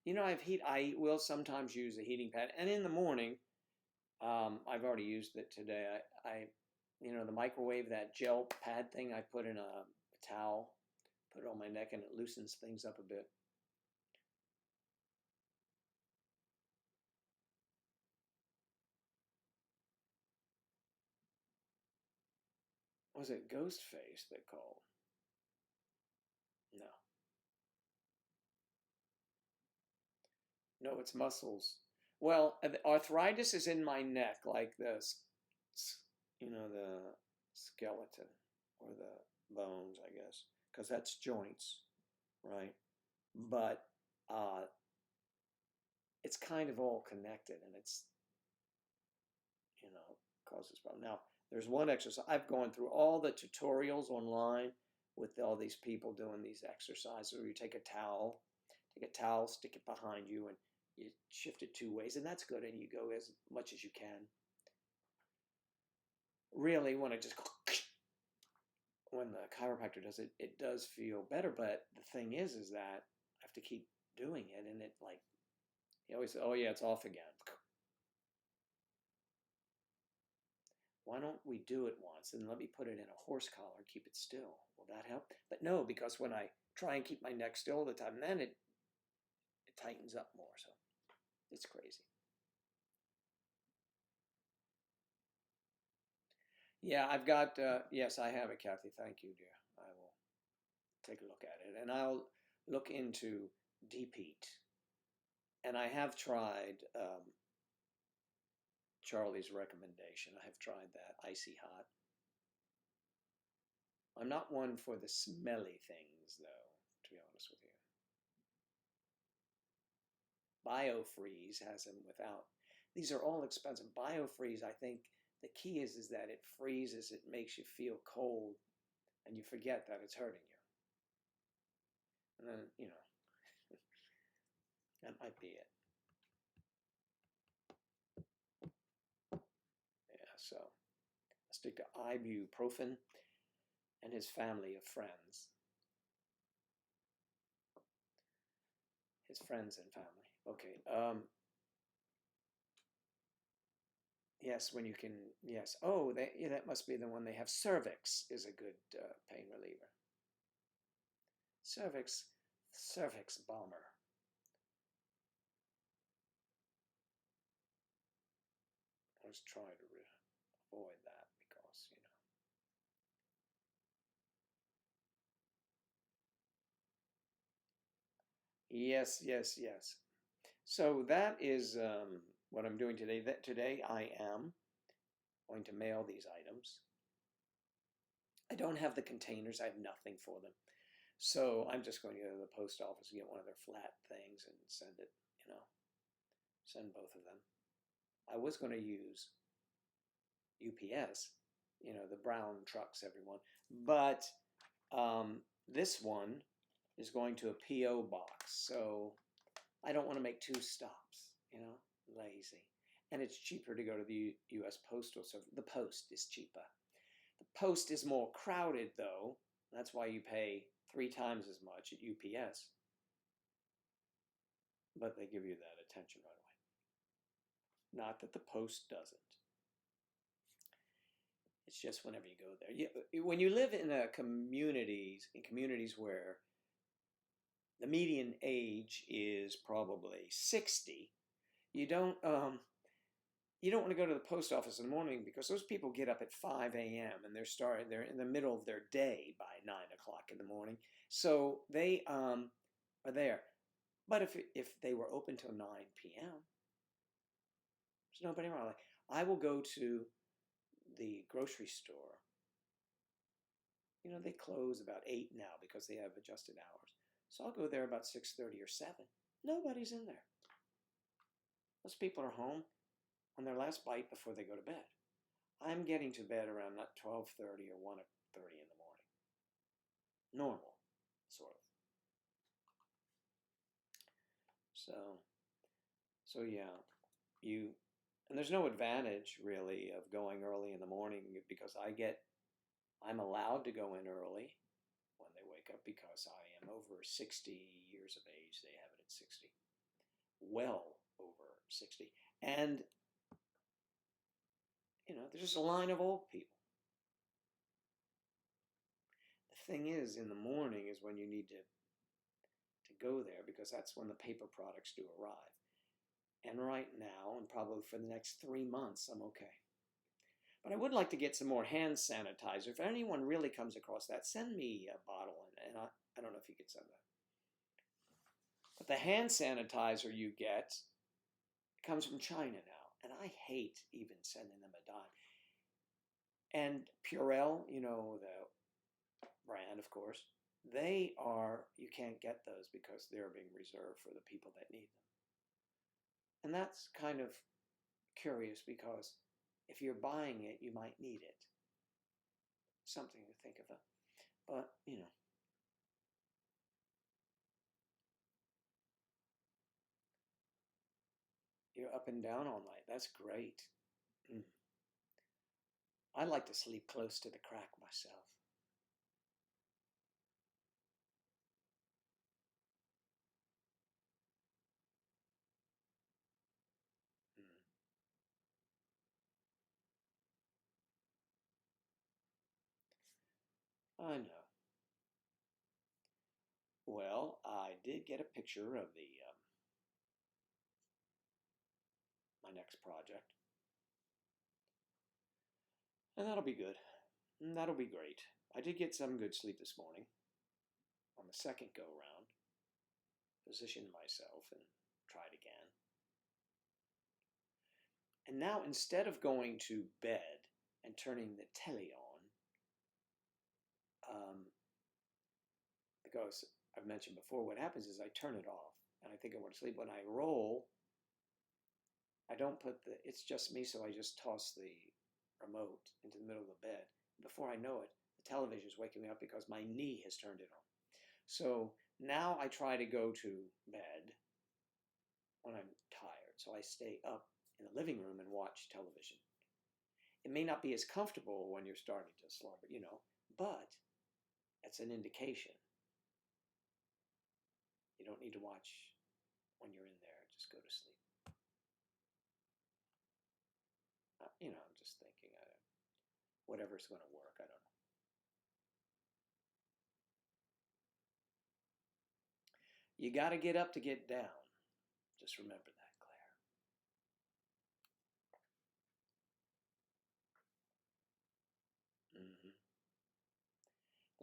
You know, I will sometimes use a heating pad, and in the morning, I've already used it today. You know, the microwave, that gel pad thing, I put in a towel, put it on my neck, and it loosens things up a bit. Was it Ghost Face they called? No, no, it's muscles. Well, arthritis is in my neck, like you know, the skeleton or the bones, I guess, because that's joints, right? But uh, it's kind of all connected, and it's, you know, causes problem. Now, there's one exercise. I've gone through all the tutorials online with all these people doing these exercises where you take a towel, stick it behind you, and you shift it two ways, and that's good, and you go as much as you can. Really, when I just when the chiropractor does it, it does feel better, but the thing is that I have to keep doing it, and it like he always says, "Oh yeah, it's off again." Why don't we do it once and let me put it in a horse collar, keep it still? Will that help? But no, because when I try and keep my neck still all the time, then it tightens up more. So it's crazy. Yeah, I've got, yes, I have it, Kathy. Thank you, dear. I will take a look at it. And I'll look into deep heat. And I have tried Charlie's recommendation. I have tried that, icy hot. I'm not one for the smelly things, though, to be honest with you. BioFreeze has them without. These are all expensive. BioFreeze, I think the key is that it freezes, it makes you feel cold, and you forget that it's hurting you. And then, you know, that might be it. Yeah, so I stick to ibuprofen and his family of friends. His friends and family. Okay. Yes, when you can. Yes. Oh, yeah, that must be the one they have. Cervix is a good pain reliever. Cervix bomber. Let's try to avoid that because, you know. Yes, yes, yes. So that is what I'm doing today. That today I am going to mail these items. I don't have the containers. I have nothing for them. So I'm just going to go to the post office and get one of their flat things and send it, you know, send both of them. I was going to use UPS, you know, the brown trucks, everyone. But this one is going to a P.O. box. So I don't want to make two stops, you know, lazy. And it's cheaper to go to the U.S. Postal Service. The post is cheaper. The post is more crowded, though. That's why you pay 3 times as much at UPS. But they give you that attention right away. Not that the post doesn't. It's just whenever you go there. When you live in communities where the median age is probably 60, you don't want to go to the post office in the morning because those people get up at 5 a.m. and they're in the middle of their day by 9 o'clock in the morning. So they are there. But if they were open till 9 p.m., there's nobody around. Like, I will go to the grocery store. You know, they close about 8 now because they have adjusted hours. So I'll go there about 6:30 or 7. Nobody's in there. Most people are home on their last bite before they go to bed. I'm getting to bed around not 12:30 or 1:30 in the morning. Normal, sort of. So yeah, you and there's no advantage really of going early in the morning because I'm allowed to go in early when they wake up because I am over 60 years of age. They have it at 60, well over 60. And, you know, there's just a line of old people. The thing is, in the morning is when you need to go there because that's when the paper products do arrive. And right now, and probably for the next 3 months, I'm okay. But I would like to get some more hand sanitizer. If anyone really comes across that, send me a bottle, and I don't know if you could send that. But the hand sanitizer you get comes from China now, and I hate even sending them a dime. And Purell, you know, the brand, of course, you can't get those because they're being reserved for the people that need them. And that's kind of curious because if you're buying it, you might need it. Something to think about. But, you know. You're up and down all night. That's great. Mm. I like to sleep close to the crack myself. Mm. I know. Well, I did get a picture of the my next project, and that'll be good. And that'll be great. I did get some good sleep this morning on the second go round. Positioned myself and tried again. And now instead of going to bed and turning the telly on, because I've mentioned before, what happens is I turn it off and I think I want to sleep. When I roll, I don't put it's just me, so I just toss the remote into the middle of the bed. Before I know it, the television is waking me up because my knee has turned it on. So now I try to go to bed when I'm tired. So I stay up in the living room and watch television. It may not be as comfortable when you're starting to slumber, you know, but it's an indication. You don't need to watch when you're in there. Just go to sleep. You know, I'm just thinking, whatever's going to work. I don't know. You got to get up to get down. Just remember that, Claire. Mm-hmm.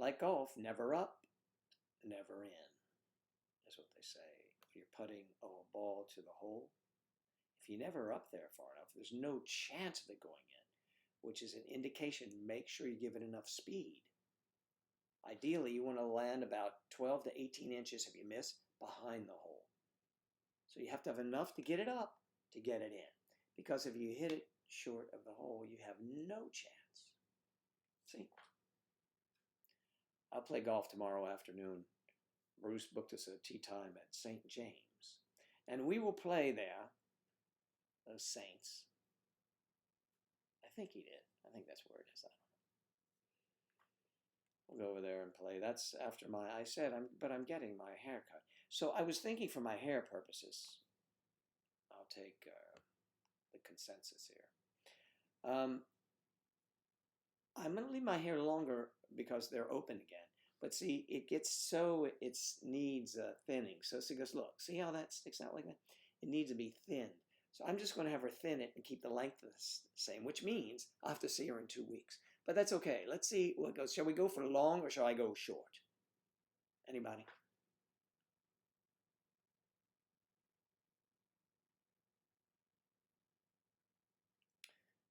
Like golf, never up, never in. That's what they say. If you're putting a ball to the hole, if you never up there far enough, there's no chance of it going in, which is an indication. Make sure you give it enough speed. Ideally, you want to land about 12 to 18 inches if you miss behind the hole. So you have to have enough to get it up to get it in. Because if you hit it short of the hole, you have no chance. See? I'll play golf tomorrow afternoon. Bruce booked us a tee time at St. James. And we will play there, those Saints. I think he did. I think that's where it is. I don't know. We'll go over there and play. That's after I'm getting my hair cut. So I was thinking for my hair purposes, I'll take the consensus here. I'm going to leave my hair longer because they're open again. But see, it gets so it needs thinning. So she goes, look, see how that sticks out like that? It needs to be thinned. So I'm just going to have her thin it and keep the length the same, which means I'll have to see her in 2 weeks. But that's okay. Let's see what goes. Shall we go for long or shall I go short? Anybody?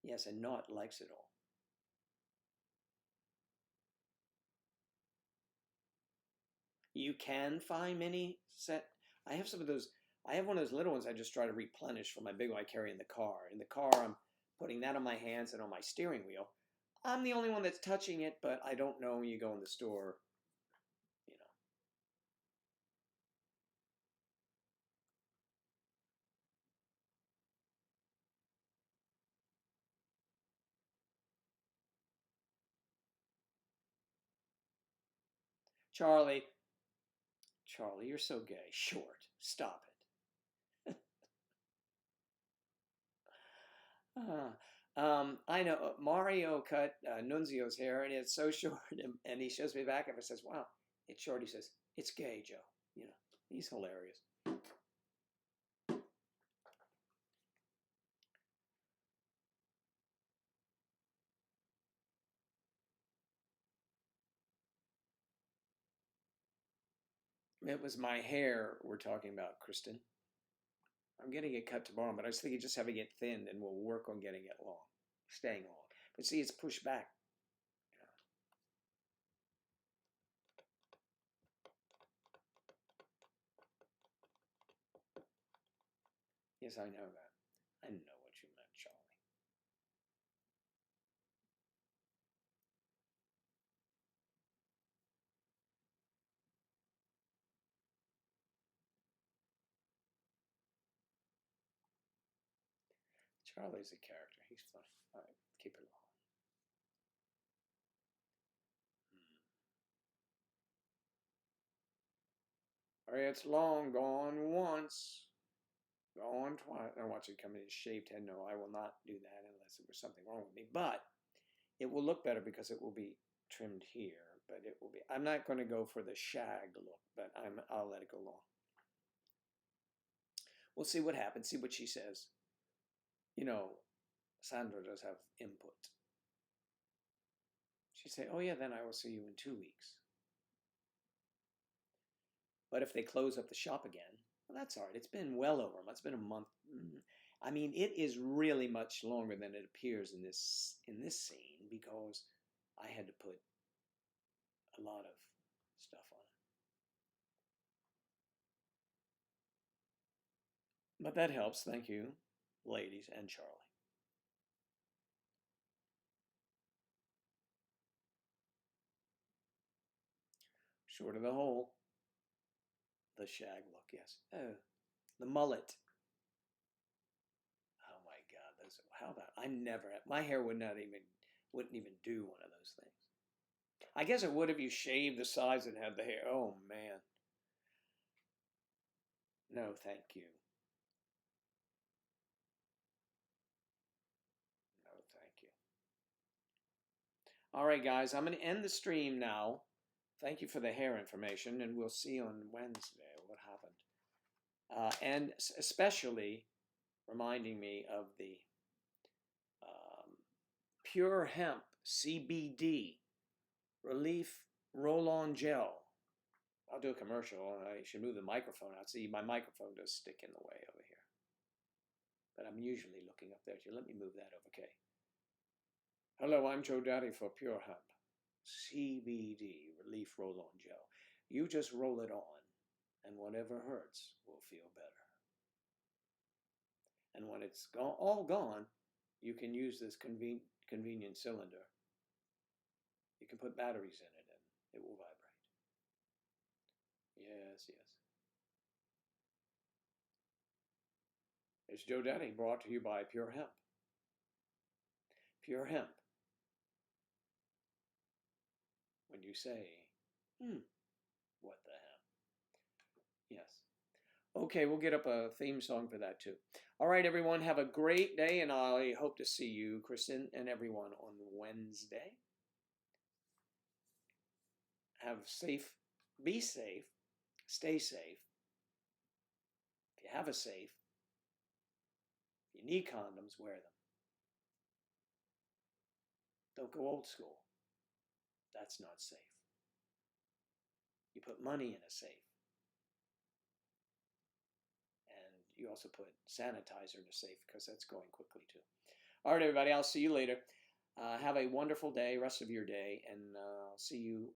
Yes, and Not likes it all. You can find mini set. I have some of those. I have one of those little ones I just try to replenish from my big one I carry in the car. In the car, I'm putting that on my hands and on my steering wheel. I'm the only one that's touching it, but I don't know when you go in the store, you know. Charlie, Charlie, you're so gay. Short. Stop it. I know Mario cut Nunzio's hair, and it's so short, and he shows me back of it. Says, "Wow, it's short." He says, "It's gay, Joe." You know, he's hilarious. It was my hair we're talking about, Kristen. I'm getting it cut tomorrow, but I was thinking just having it thinned, and we'll work on getting it long, staying long. But see, it's pushed back. Yes, I know that. I know what you meant, Charlie. Charlie's a character. He's funny. All right, keep it long. All right, it's long gone once, gone twice. I watch it come in his shaved head. No, I will not do that unless there was something wrong with me. But it will look better because it will be trimmed here. But it will be. I'm not going to go for the shag look, but I'll let it go long. We'll see what happens. See what she says. You know, Sandra does have input. She'd say, "Oh yeah, then I will see you in 2 weeks." But if they close up the shop again, well, that's all right. It's been well over a month. It's been a month. I mean, it is really much longer than it appears in this scene because I had to put a lot of stuff on it. But that helps. Thank you, ladies and Charlie. Short of the hole, the shag look. Yes. Oh, the mullet. Oh my God, those. How about I never had my hair wouldn't even do one of those things. I guess it would if you shaved the sides and had the hair. Oh man, no, thank you, no, thank you. All right, guys, I'm going to end the stream now. Thank you for the hair information, and we'll see on Wednesday what happened, and especially reminding me of the um, Pure Hemp CBD Relief Roll-On Gel. I'll do a commercial. I should move the microphone out. See, my microphone does stick in the way over here. But I'm usually looking up there. Let me move that over, okay? Hello, I'm Joe Daddy for Pure Hemp. CBD Relief Roll-On Gel. You just roll it on, and whatever hurts will feel better. And when it's all gone, you can use this convenient cylinder. You can put batteries in it, and it will vibrate. Yes, yes. It's Joe Daddy, brought to you by Pure Hemp. Pure Hemp. When you say, what the hemp? Yes. Okay, we'll get up a theme song for that too. All right, everyone, have a great day, and I hope to see you, Kristen, and everyone on Wednesday. Be safe, stay safe. If you have a safe, if you need condoms, wear them. Don't go old school. That's not safe. You put money in a safe. And you also put sanitizer in a safe because that's going quickly too. All right, everybody. I'll see you later. Have a wonderful day, rest of your day, and see you